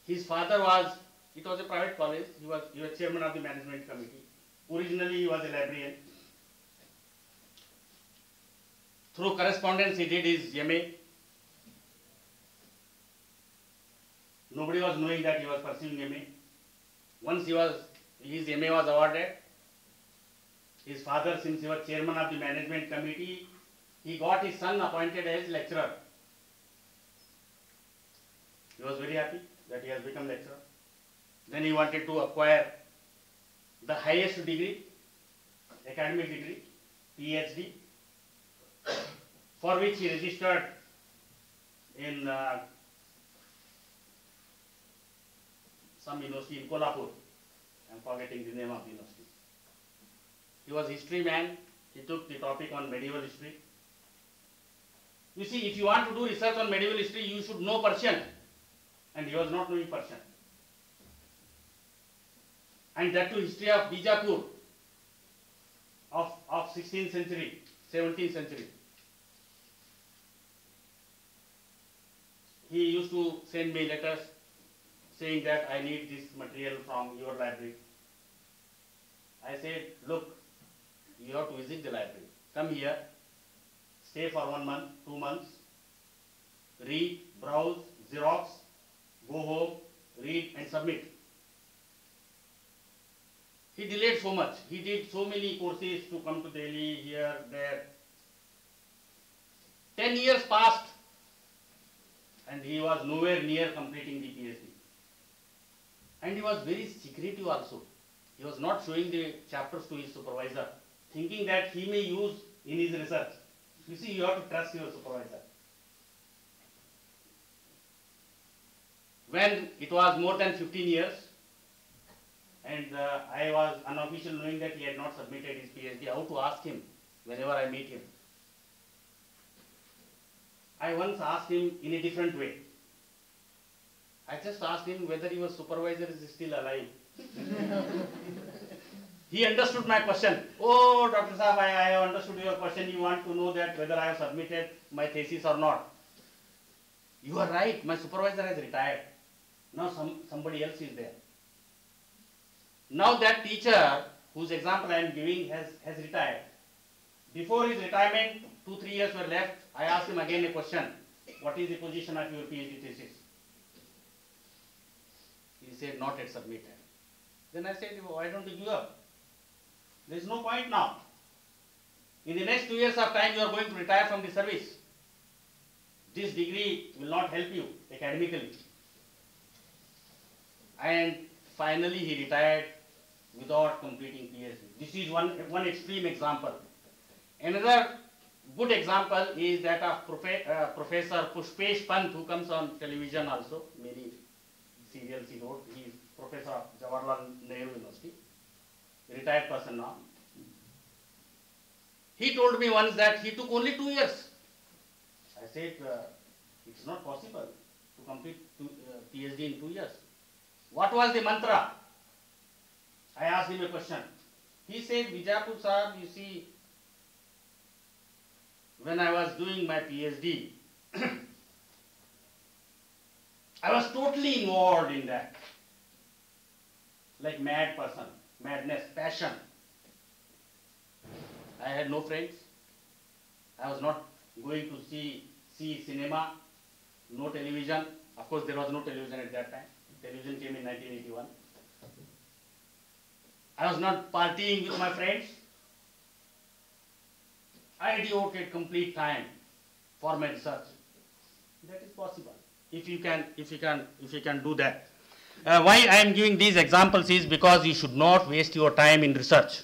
His father was, it was a private college. He was chairman of the management committee. Originally, he was a librarian. Through correspondence, he did his MA. Nobody was knowing that he was pursuing MA. Once his MA was awarded, his father, since he was chairman of the management committee, he got his son appointed as lecturer. He was very happy that he has become lecturer. Then he wanted to acquire the highest degree, academic degree, PhD, for which he registered in some university in Kolhapur. I am forgetting the name of the university. He was a history man. He took the topic on medieval history. You see, if you want to do research on medieval history, you should know Persian. And he was not knowing Persian. and that too history of Bijapur of 16th century, 17th century. He used to send me letters saying that I need this material from your library. I said, look, you have to visit the library. Come here, stay for 1 month, 2 months, read, browse, Xerox, go home, read and submit. He delayed so much. He did so many courses to come to Delhi, here, there. 10 years passed and he was nowhere near completing the PhD. And he was very secretive also. He was not showing the chapters to his supervisor, thinking that he may use in his research. You see, you have to trust your supervisor. When it was more than 15 years, and I was unofficial knowing that he had not submitted his PhD, how to ask him whenever I meet him. I once asked him in a different way. I just asked him whether your supervisor is still alive. He understood my question. Oh, Dr. Saab, I have understood your question. You want to know that whether I have submitted my thesis or not. You are right. My supervisor has retired. Now somebody else is there. Now that teacher, whose example I am giving, has retired. Before his retirement, 2-3 years were left. I asked him again a question. What is the position of your PhD thesis? He said, not yet submitted. Then I said, why don't you give up? There is no point now. In the next 2 years of time, you are going to retire from the service. This degree will not help you academically. And finally, he retired without completing PhD. This is one extreme example. Another good example is that of Professor Pushpesh Pant, who comes on television also, many serials he wrote. He is professor of Jawaharlal Nehru University, retired person now. He told me once that he took only 2 years. I said, it's not possible to complete PhD in 2 years. What was the mantra? I asked him a question. He said, Bijapur Sahab, you see, when I was doing my PhD, I was totally involved in that. Like mad person, madness, passion. I had no friends. I was not going to see cinema, no television. Of course, there was no television at that time. Television came in 1981. I was not partying with my friends. I devoted complete time for my research. That is possible if you can do that. Why I am giving these examples is because you should not waste your time in research.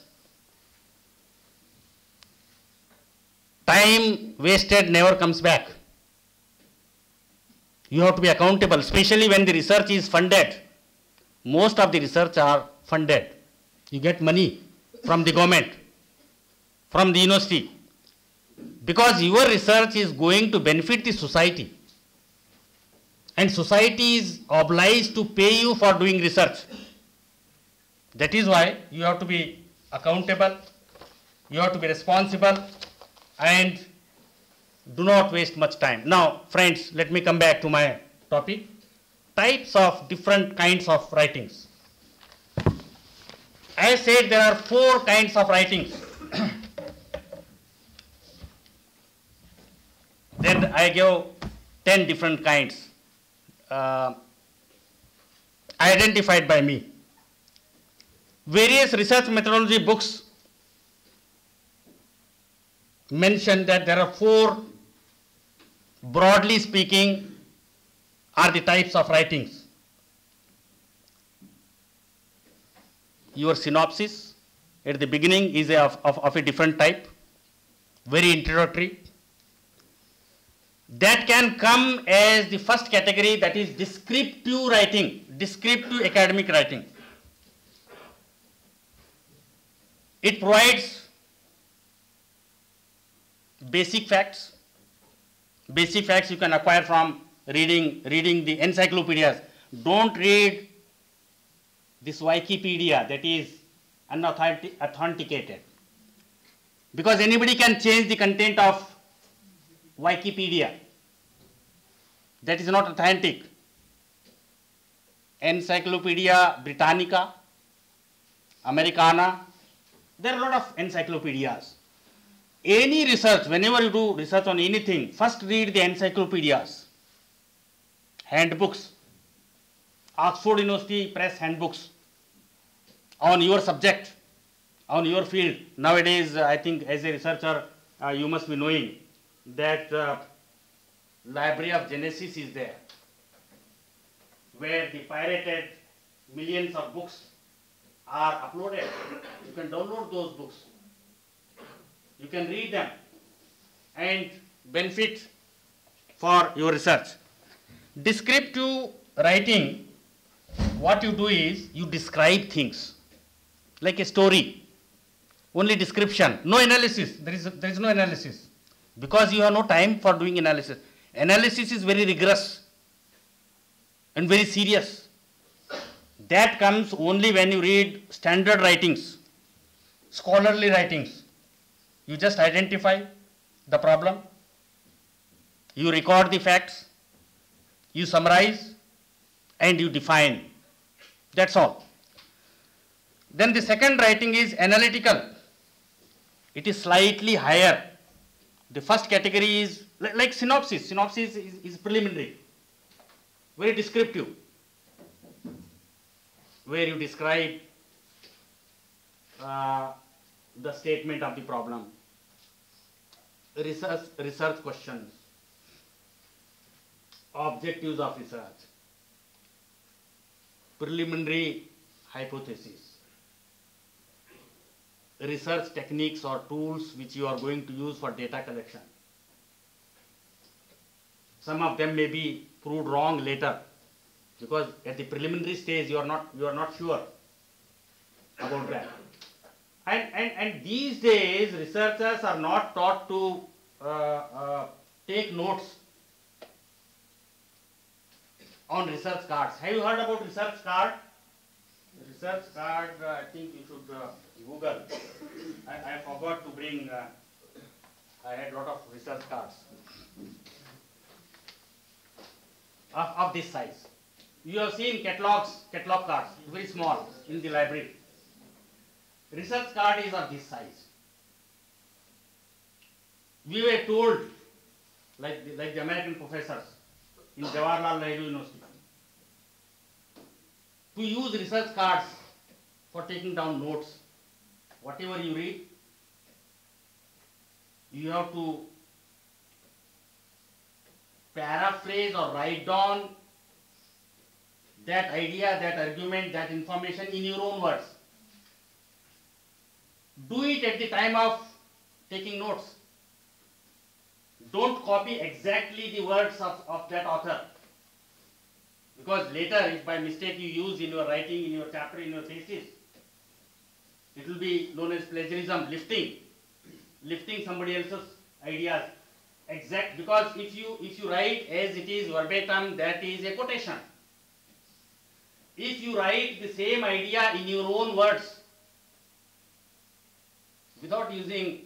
Time wasted never comes back. You have to be accountable, especially when the research is funded. Most of the research are funded. You get money from the government, from the university, because your research is going to benefit the society. And society is obliged to pay you for doing research. That is why you have to be accountable, you have to be responsible, and do not waste much time. Now, friends, let me come back to my topic. Types of different kinds of writings. I said there are 4 kinds of writings. Then I gave 10 different kinds identified by me. Various research methodology books mention that there are 4, broadly speaking, are the types of writings. Your synopsis at the beginning is of a different type, very introductory. That can come as the first category, that is descriptive writing, descriptive academic writing. It provides basic facts. Basic facts you can acquire from reading the encyclopedias. Don't read this Wikipedia that is unauthenticated. Because anybody can change the content of Wikipedia. That is not authentic. Encyclopedia Britannica, Americana, there are a lot of encyclopedias. Any research, whenever you do research on anything, first read the encyclopedias, handbooks, Oxford University Press handbooks on your subject, on your field. Nowadays, I think as a researcher, you must be knowing that Library of Genesis is there, where the pirated millions of books are uploaded. You can download those books. You can read them and benefit for your research. Descriptive writing, what you do is you describe things like a story, only description, no analysis. There is no analysis because you have no time for doing analysis. Analysis is very rigorous and very serious. That comes only when you read standard writings, scholarly writings. You just identify the problem, you record the facts, you summarize, and you define. That's all. Then the second writing is analytical. It is slightly higher. The first category is like synopsis. Synopsis is preliminary, very descriptive, where you describe the statement of the problem, research questions, objectives of research, preliminary hypothesis, research techniques or tools which you are going to use for data collection. Some of them may be proved wrong later because at the preliminary stage you are not sure about that. And these days researchers are not taught to take notes on research cards. Have you heard about research card? Research card, I think you should Google. I forgot to bring, I had a lot of research cards of this size. You have seen catalog cards, very small in the library. Research card is of this size. We were told, like the American professors in Jawaharlal Nehru University, to use research cards for taking down notes. Whatever you read, you have to paraphrase or write down that idea, that argument, that information in your own words. Do it at the time of taking notes. Don't copy exactly the words of that author. Because later, if by mistake you use in your writing, in your chapter, in your thesis, it will be known as plagiarism, lifting somebody else's ideas. Exact, because if you write as it is verbatim, that is a quotation. If you write the same idea in your own words, without using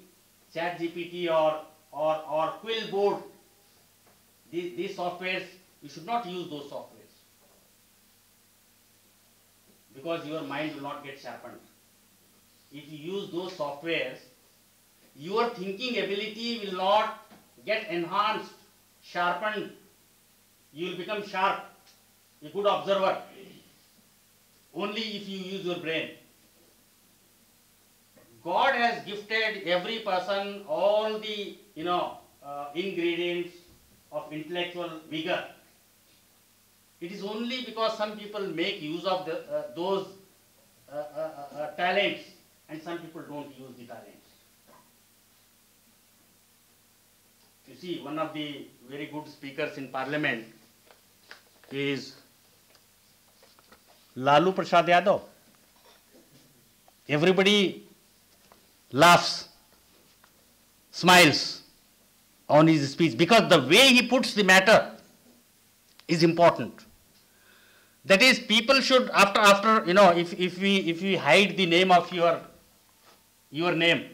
ChatGPT or Quillboard, these softwares, you should not use those softwares because your mind will not get sharpened. If you use those softwares, your thinking ability will not get enhanced, sharpened. You will become sharp, a good observer, only if you use your brain. God has gifted every person all the ingredients of intellectual vigor. It is only because some people make use of those talents and some people don't use the talents. You see, one of the very good speakers in Parliament is Lalu Prasad Yadav. Everybody laughs, smiles on his speech because the way he puts the matter is important. That is, people should after if we hide the name of your name.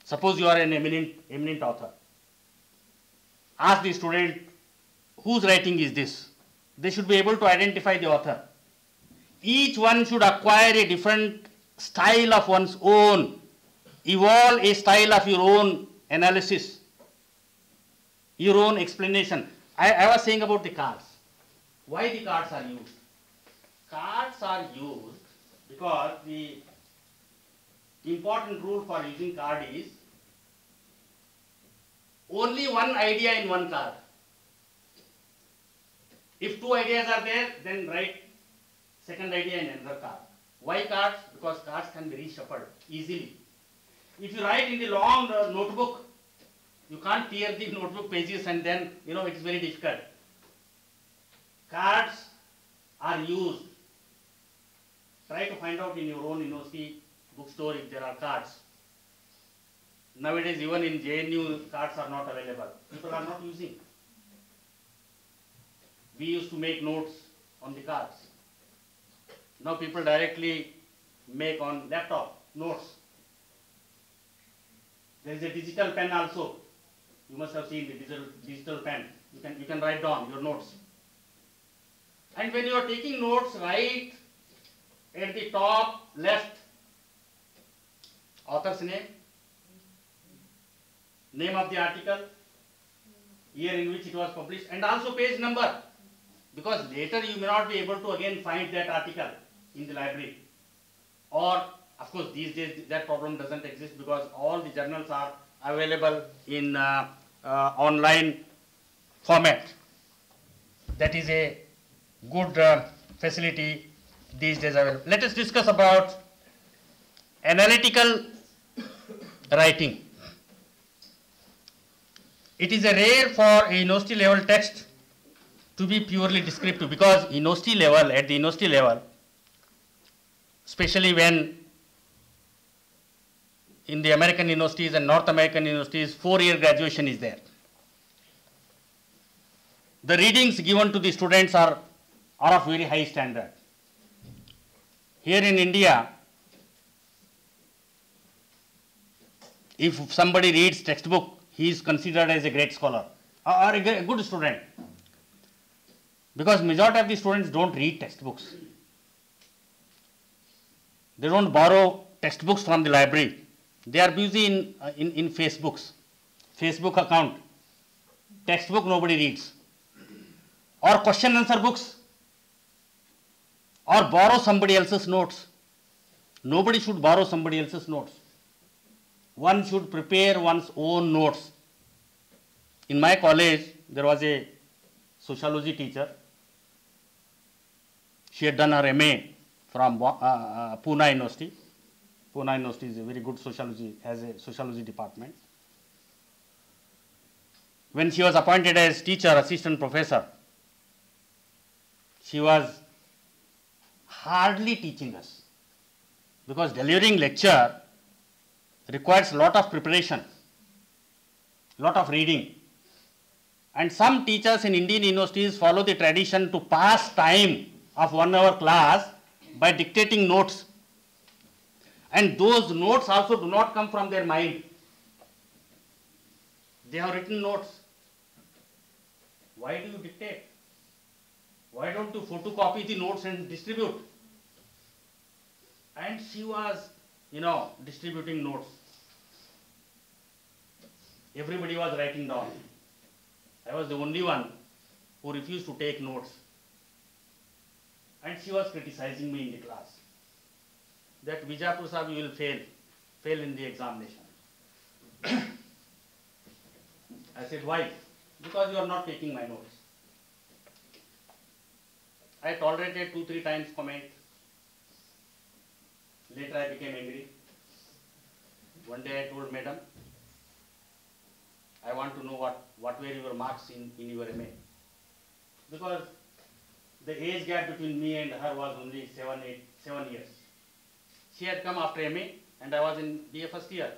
Suppose you are an eminent author. Ask the student, whose writing is this? They should be able to identify the author. Each one should acquire a different style of one's own. Evolve a style of your own analysis, your own explanation. I was saying about the cards. Why the cards are used? Cards are used because the important rule for using card is only one idea in one card. If two ideas are there, then write second idea in another card. Why cards? Because cards can be reshuffled easily. If you write in the long notebook, you can't tear the notebook pages and then, it is very difficult. Cards are used. Try to find out in your own university bookstore if there are cards. Nowadays, even in JNU, cards are not available. People are not using. We used to make notes on the cards. Now people directly make on laptop notes. There is a digital pen also. You must have seen the digital pen. You can write down your notes. And when you are taking notes, write at the top left author's name of the article, year in which it was published, and also page number, because later you may not be able to again find that article in the library. Or, of course, these days that problem doesn't exist because all the journals are available in online format. That is a good facility these days available. Let us discuss about analytical writing. It is a rare for a university level text to be purely descriptive, because at the university level, especially when in the American universities and North American universities, 4-year graduation is there. The readings given to the students are of very high standard. Here in India, if somebody reads textbook, he is considered as a great scholar or a good student, because majority of the students don't read textbooks. They don't borrow textbooks from the library. They are busy in Facebook account. Textbook nobody reads. Or question answer books. Or borrow somebody else's notes. Nobody should borrow somebody else's notes. One should prepare one's own notes. In my college, there was a sociology teacher. She had done her MA from Pune University. Pune University is a very good sociology, has a sociology department. When she was appointed as teacher, assistant professor, she was hardly teaching us, because delivering lecture requires a lot of preparation, lot of reading. And some teachers in Indian universities follow the tradition to pass time of 1 hour class by dictating notes. And those notes also do not come from their mind. They have written notes. Why do you dictate? Why don't you photocopy the notes and distribute? And she was, distributing notes. Everybody was writing down. I was the only one who refused to take notes. And she was criticizing me in the class, that Vijayapur Sahib, you will fail in the examination. I said, why? Because you are not taking my notes. I tolerated 2-3 times comment. Later I became angry. One day I told madam, I want to know what were your marks in your MA. Because the age gap between me and her was only 7 years. She had come after MA and I was in BA first year.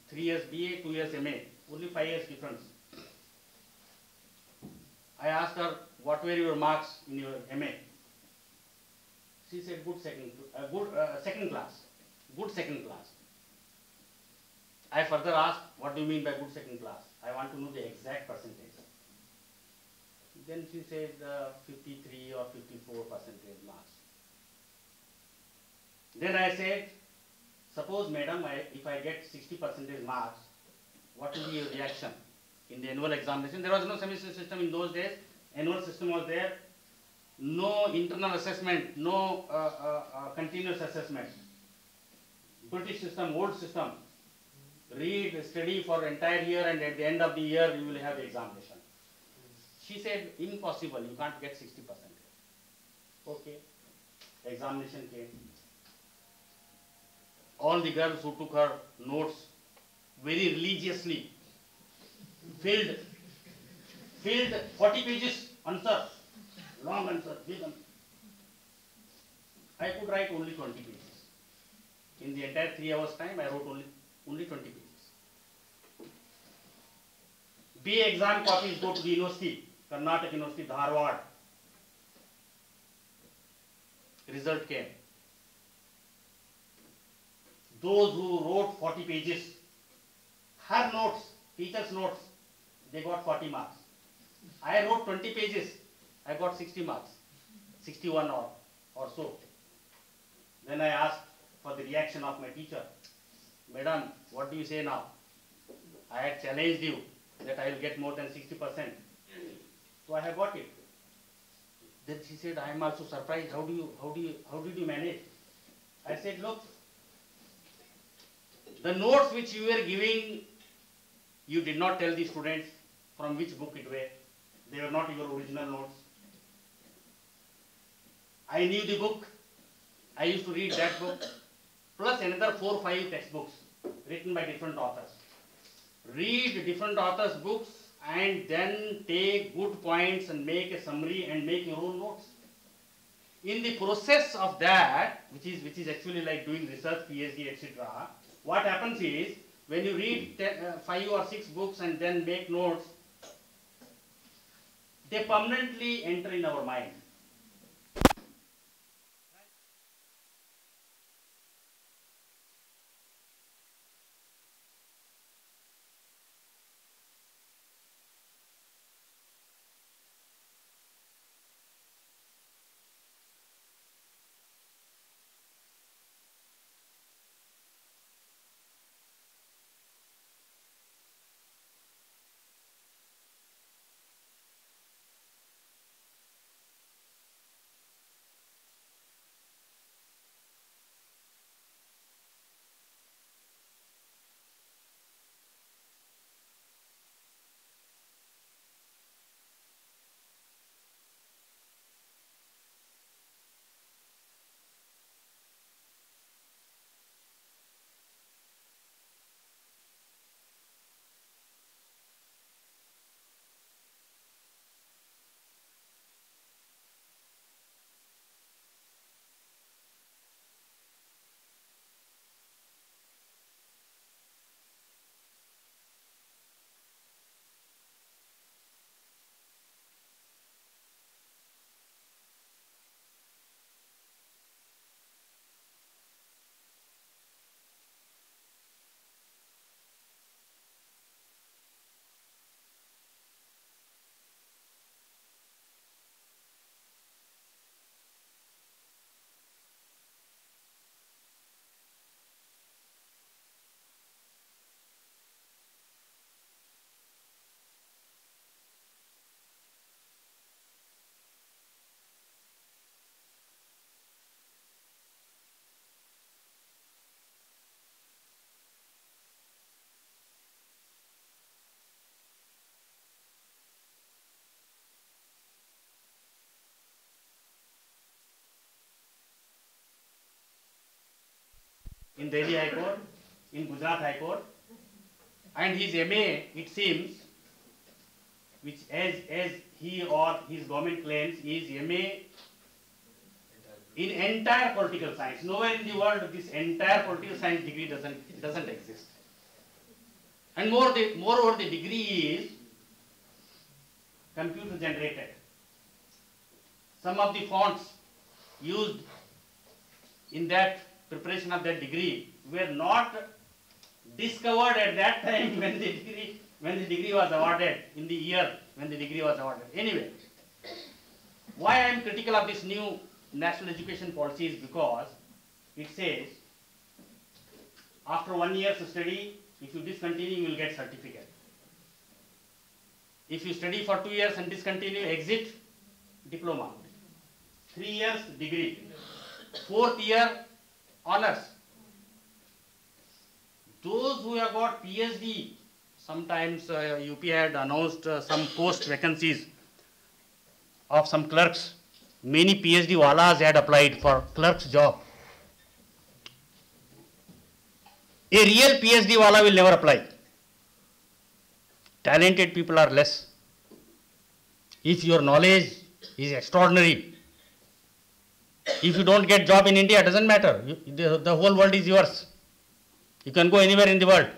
3 years BA, 2 years MA. Only 5 years difference. I asked her, what were your marks in your MA? She said, second class, good second class. I further asked, what do you mean by good second class? I want to know the exact percentage. Then she said 53 or 54% marks. Then I said, suppose madam, if I get 60% marks, what will be your reaction in the annual examination? There was no semester system in those days. Annual system was there. No internal assessment, no continuous assessment. British system, old system. Read, study for entire year, and at the end of the year you will have the examination. She said, impossible, you can't get 60%. Okay, examination came. All the girls who took her notes very religiously filled 40 pages answer, long answer, big answer. I could write only 20 pages. In the entire 3 hours time, I wrote only 20 pages. BA exam copies go to the university, Karnataka University, Dharwad. Result came. Those who wrote 40 pages, her notes, teacher's notes, they got 40 marks. I wrote 20 pages, I got 60 marks, 61 or so. Then I asked for the reaction of my teacher. Madam, what do you say now? I had challenged you that I will get more than 60%. So I have got it. Then she said, I am also surprised. How did you manage? I said, look, the notes which you were giving, you did not tell the students from which book it were. They were not your original notes. I knew the book. I used to read that book. Plus another 4 or 5 textbooks written by different authors. Read different authors' books and then take good points and make a summary and make your own notes. In the process of that, which is actually like doing research, PhD, etc., what happens is, when you read 5 or 6 books and then make notes, they permanently enter in our mind. In Delhi High Court, in Gujarat High Court, and his MA, it seems, which as he or his government claims, is MA in entire political science. Nowhere in the world this entire political science degree doesn't exist. And moreover, the degree is computer generated. some of the fonts used in that preparation of that degree were not discovered at that time when the degree was awarded, in the year when the degree was awarded. Anyway, why I am critical of this new national education policy is because it says after 1 year's study, if you discontinue, you will get certificate. If you study for 2 years and discontinue, exit, diploma. 3 years, degree. 4th year, honors. Those who have got PhD, sometimes UP had announced some post vacancies of some clerks. Many PhD walas had applied for clerk's job. A real PhD wala will never apply. Talented people are less. If your knowledge is extraordinary, if you don't get job in India, it doesn't matter. The whole world is yours. You can go anywhere in the world.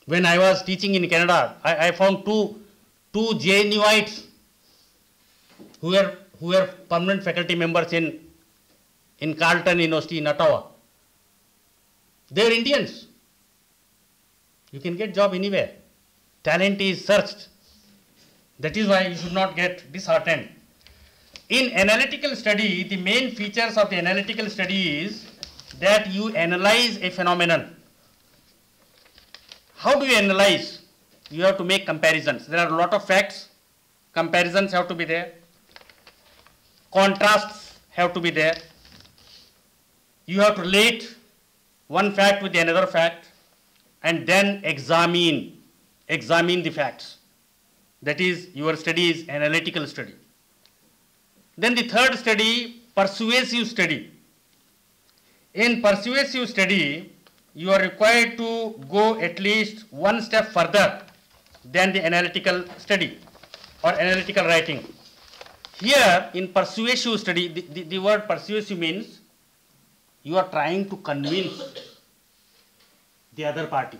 When I was teaching in Canada, I found two JNUites who were permanent faculty members in Carleton University in Ottawa. They are Indians. You can get job anywhere. Talent is searched. That is why you should not get disheartened. In analytical study, the main features of the analytical study is that you analyze a phenomenon. How do you analyze? You have to make comparisons. There are a lot of facts. Comparisons have to be there. Contrasts have to be there. You have to relate one fact with another fact and then examine the facts. That is, your study is analytical study. Then the third study, persuasive study. In persuasive study, you are required to go at least one step further than the analytical study or analytical writing. Here, in persuasive study, the word persuasive means you are trying to convince the other party.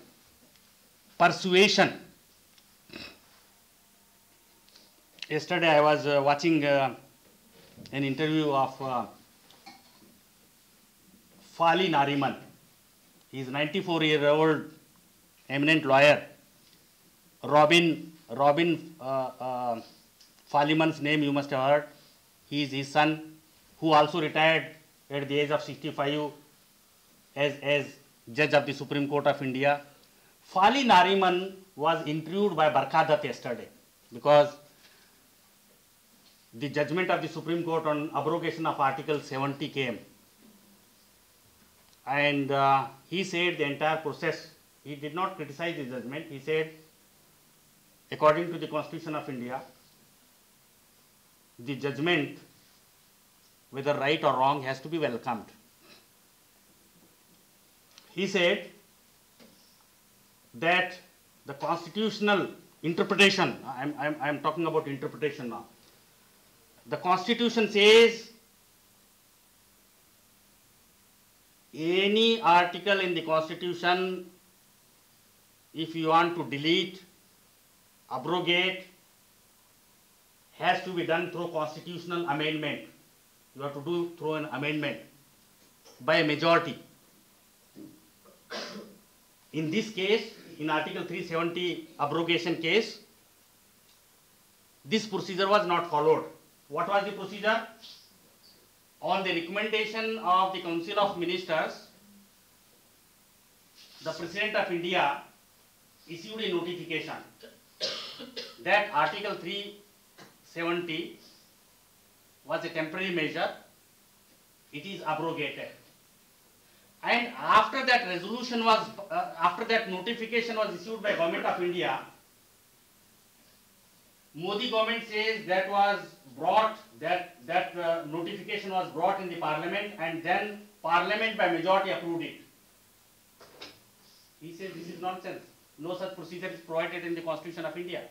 Persuasion. Yesterday I was watching an interview of Fali Nariman. He is 94-year-old eminent lawyer. Robin Faliman's name you must have heard. He is his son, who also retired at the age of 65 as judge of the Supreme Court of India. Fali Nariman was interviewed by Barkha Dutt yesterday because the judgment of the Supreme Court on abrogation of Article 70 came. And he said the entire process, he did not criticize the judgment. He said, according to the Constitution of India, the judgment, whether right or wrong, has to be welcomed. He said that the constitutional interpretation, I am talking about interpretation now. The Constitution says any article in the Constitution, if you want to delete, abrogate, has to be done through constitutional amendment. You have to do through an amendment by a majority. In this case, in Article 370 abrogation case, this procedure was not followed. What was the procedure? On the recommendation of the Council of Ministers, the President of India issued a notification that Article 370 was a temporary measure, it is abrogated. And after that resolution was, after that notification was issued by Government of India, Modi government says that was brought, that notification was brought in the Parliament, and then Parliament by majority approved it. He says this is nonsense. No such procedure is provided in the Constitution of India.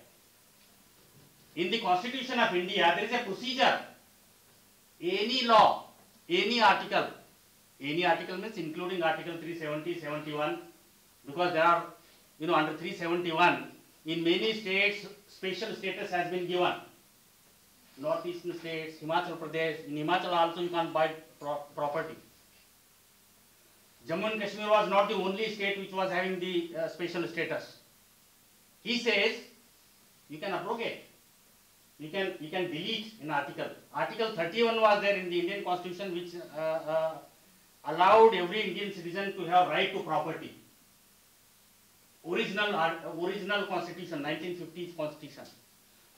In the Constitution of India, there is a procedure. Any law, any article means including Article 370, 71, because there are, under 371, in many states, special status has been given. northeastern states, Himachal Pradesh. In Himachal also you can't buy property. Jammu and Kashmir was not the only state which was having the special status. He says you can abrogate, you can delete an article. Article 31 was there in the Indian Constitution, which allowed every Indian citizen to have right to property. Original Constitution, 1950s Constitution.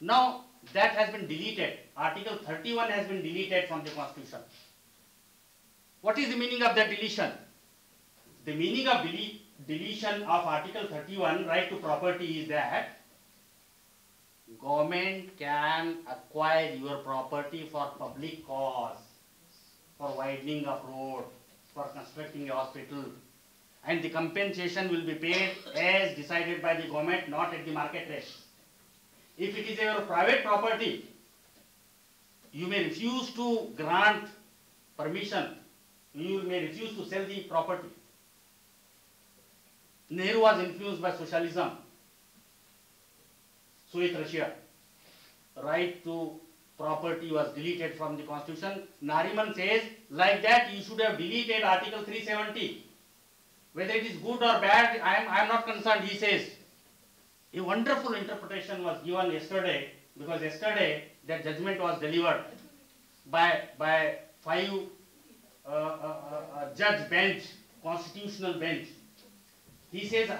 Now that has been deleted. Article 31 has been deleted from the Constitution. What is the meaning of that deletion? The meaning of deletion of Article 31, right to property, is that government can acquire your property for public cause, for widening of road, for constructing a hospital, and the compensation will be paid as decided by the government, not at the market rate. If it is your private property, you may refuse to grant permission, you may refuse to sell the property. Nehru was influenced by socialism, Soviet Russia. Right to property was deleted from the Constitution. Nariman says, like that you should have deleted Article 370. Whether it is good or bad, I am not concerned. He says, a wonderful interpretation was given yesterday, because yesterday that judgment was delivered by 5 judge bench, constitutional bench. He says,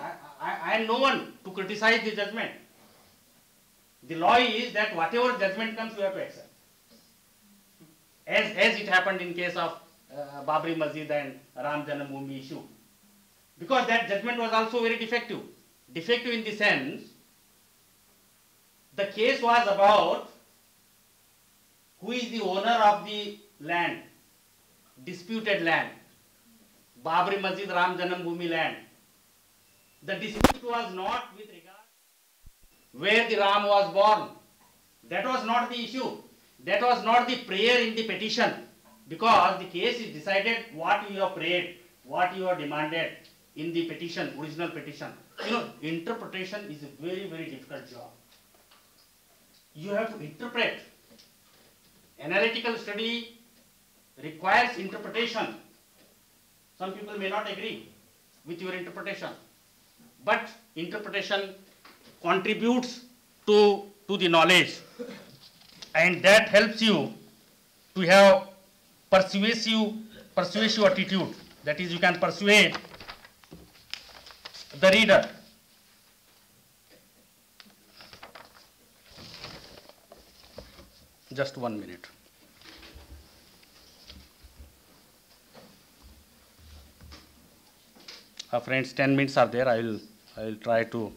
I am no one to criticize the judgment. The law is that whatever judgment comes, you have to accept. As it happened in case of Babri Masjid and Ram Janambhoomi issue. Because that judgment was also very defective. Defective in the sense, the case was about who is the owner of the land, disputed land, Babri Masjid, Ram Janambhoomi land. The dispute was not with regard where the Ram was born. That was not the issue. That was not the prayer in the petition, because the case is decided what you have prayed, what you have demanded in the petition, original petition. You know, interpretation is a very, very difficult job. You have to interpret. Analytical study requires interpretation. Some people may not agree with your interpretation, but interpretation contributes to the knowledge, and that helps you to have persuasive attitude. That is, you can persuade the reader. Just 1 minute. Friends, 10 minutes are there. I will try to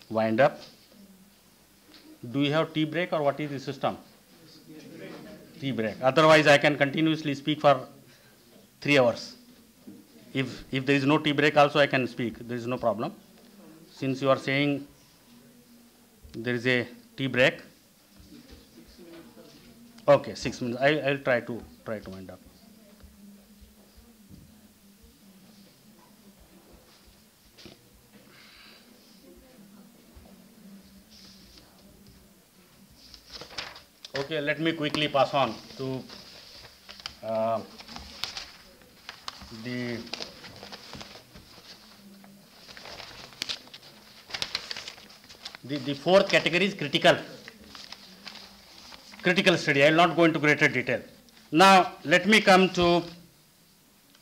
wind up. Do you have tea break, or what is the system? Tea break. Otherwise, I can continuously speak for 3 hours. If there is no tea break also, I can speak. There is no problem. Since you are saying there is a tea break. Okay, 6 minutes. I will try to wind up. Okay, let me quickly pass on to the fourth category is critical study. I will not go into greater detail. Now, let me come to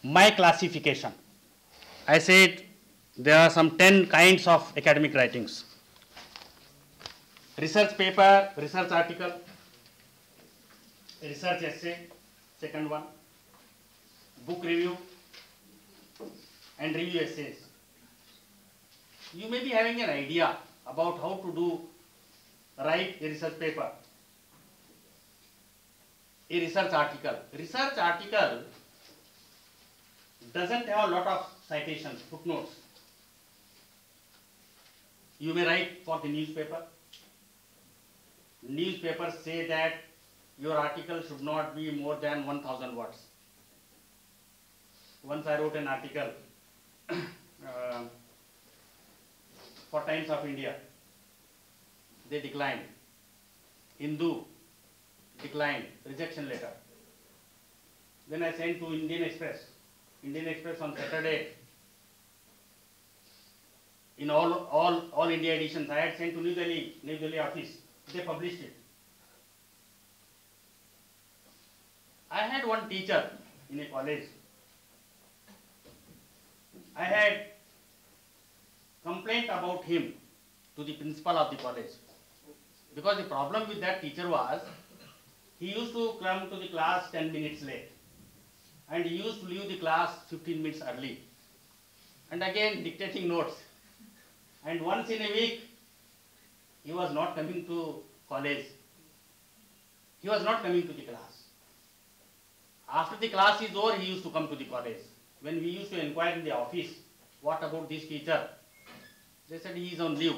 my classification. I said there are some 10 kinds of academic writings. Research paper, research article, research essay, second one, book review, and review essays. You may be having an idea about how to write a research paper, a research article. Research article doesn't have a lot of citations, footnotes. You may write for the newspaper. Newspapers say that your article should not be more than 1,000 words. Once I wrote an article for Times of India. They declined. Hindu, declined, rejection letter. Then I sent to Indian Express. Indian Express on Saturday, in all India editions, I had sent to New Delhi office. They published it. I had one teacher in a college. I had complained about him to the principal of the college, because the problem with that teacher was he used to come to the class 10 minutes late, and he used to leave the class 15 minutes early, and again dictating notes. And once in a week, he was not coming to college. He was not coming to the class. After the class is over, he used to come to the college. When we used to inquire in the office, what about this teacher? They said he is on leave.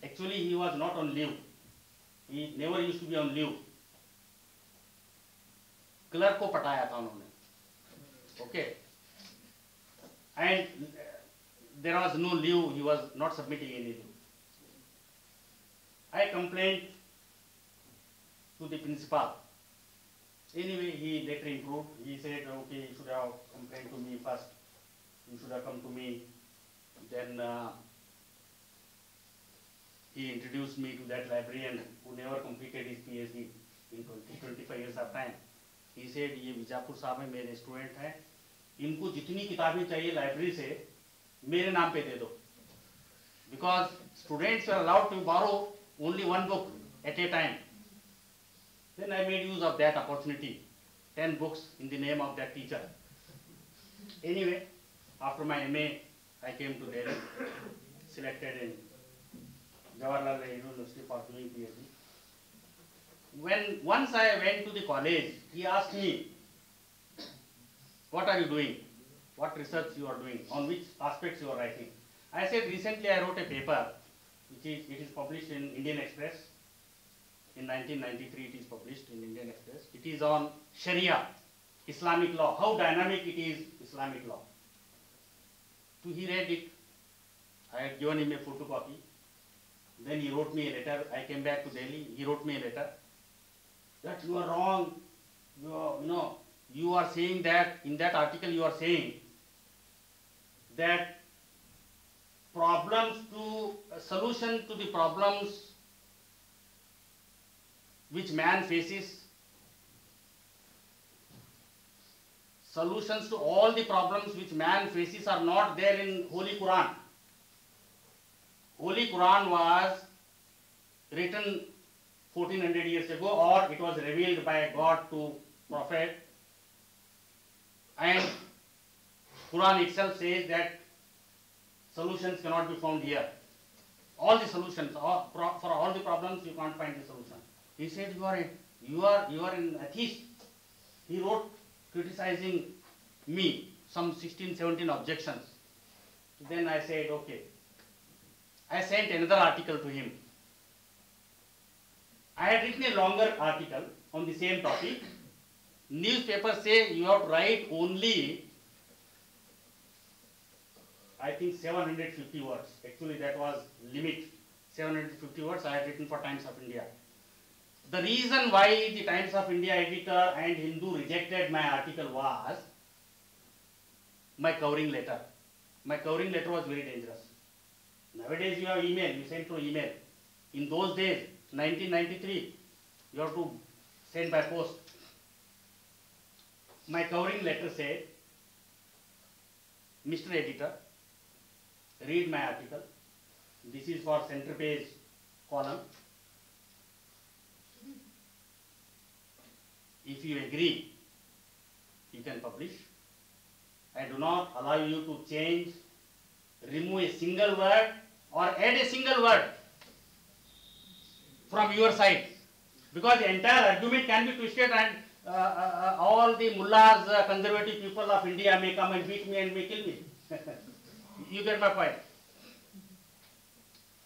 Actually, he was not on leave. He never used to be on leave. Clerk को पटाया था उन्होंने. Okay. And there was no leave. He was not submitting any leave. I complained to the principal. Anyway, he later improved. He said, okay, you should have complained to me first. You should have come to me. Then he introduced me to that librarian who never completed his PhD in 25 years of time. He said, ये विजापुर साहब में मेरे student हैं, इनको जितनी किताबें चाहिए library से मेरे नाम पे दे दो. Because students were allowed to borrow only one book at a time. Then I made use of that opportunity. 10 books in the name of that teacher. Anyway, after my MA, I came to Delhi, selected in Jawaharlal University for doing PhD. Once I went to the college, he asked me, what are you doing? What research you are doing? On which aspects you are writing? I said, recently I wrote a paper, it is published in Indian Express. In 1993 it is published in Indian Express. It is on Sharia, Islamic law, how dynamic it is, Islamic law. So he read it. I had given him a photocopy. Then he wrote me a letter. I came back to Delhi. He wrote me a letter that you are wrong. You are saying that, in that article you are saying that solution to the problems which man faces, solutions to all the problems which man faces are not there in Holy Quran. Holy Quran was written 1400 years ago, or it was revealed by God to Prophet, and Quran itself says that solutions cannot be found here. All the solutions, for all the problems, you can't find the solution. He said, you are an atheist. He wrote criticizing me, some 16, 17 objections. Then I said, okay. I sent another article to him. I had written a longer article on the same topic. Newspapers say you have to write only, I think, 750 words. Actually, that was limit. 750 words I had written for Times of India. The reason why the Times of India editor and Hindu rejected my article was my covering letter. My covering letter was very dangerous. Nowadays you have email, you send through email. In those days, 1993, you have to send by post. My covering letter said, Mr. Editor, read my article. This is for center page column. If you agree, you can publish. I do not allow you to change, remove a single word or add a single word from your side, because the entire argument can be twisted, and all the mullahs, conservative people of India may come and beat me and may kill me. You get my point.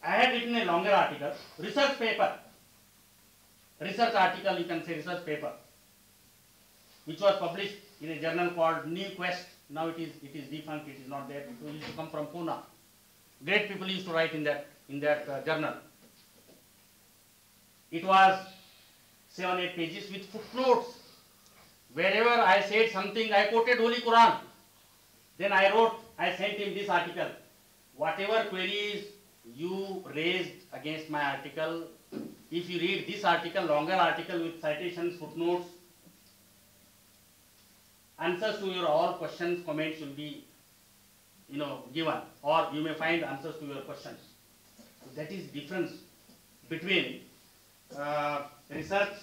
I had written a longer article, research paper, research article, you can say research paper, which was published in a journal called New Quest. Now it is defunct, it is not there. It used to come from Pune. Great people used to write in that journal. It was 7-8 pages with footnotes. Wherever I said something, I quoted Holy Quran. Then I wrote, I sent him this article. Whatever queries you raised against my article, if you read this article, longer article with citations, footnotes, answers to your all questions, comments will be, given, or you may find answers to your questions. So that is difference between research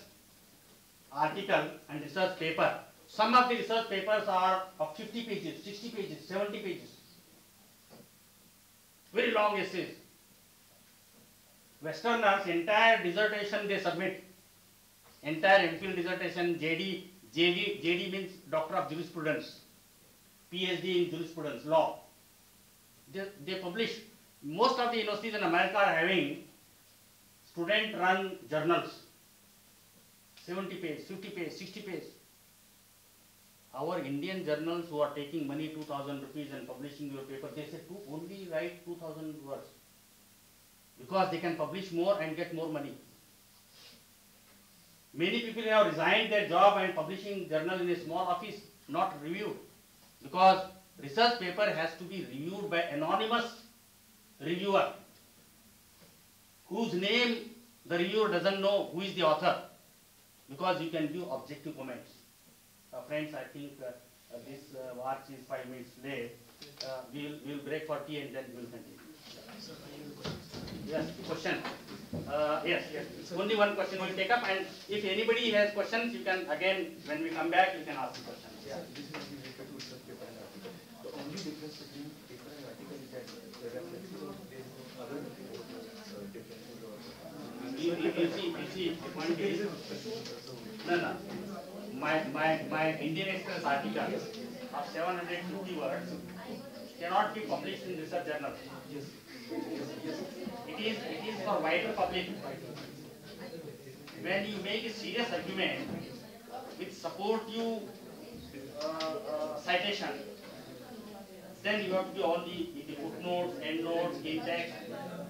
article and research paper. Some of the research papers are of 50 pages, 60 pages, 70 pages. Very long essays. Westerners, entire dissertation they submit. Entire MPhil dissertation, JD means Doctor of Jurisprudence, PhD in Jurisprudence, Law. They publish. Most of the universities in America are having student-run journals. 70 page, 50 page, 60 page. Our Indian journals who are taking money 2,000 rupees and publishing your paper, they say only write 2,000 words. Because they can publish more and get more money. Many people have resigned their job and publishing journal in a small office, not reviewed. Because research paper has to be reviewed by anonymous reviewer, whose name the reviewer doesn't know who is the author. Because you can give objective comments. Friends, I think this watch is 5 minutes late. We'll break for tea and then we'll continue. Yes, question. Yes. Only one question we'll take up, and if anybody has questions, you can again, when we come back, you can ask the question. Yeah, this is related to research paper and article. The only difference between paper and article is that the references of there is no other differences or. You see, the point is, no. My Indian Express article of 750 words cannot be published in research journal. Yes. It is for wider public. When you make a serious argument which support you citation, then you have to be all the footnotes, endnotes, in-text,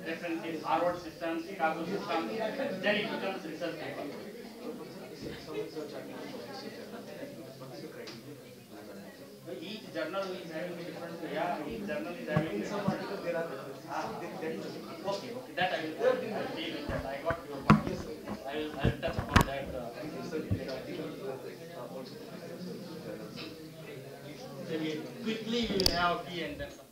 references, Harvard system, Chicago system, then it becomes research paper. Each journal is having a different, each journal is having in some articles there are okay, that I will deal with that. I got your point. Yes, I will touch upon that. Quickly we will have tea and then.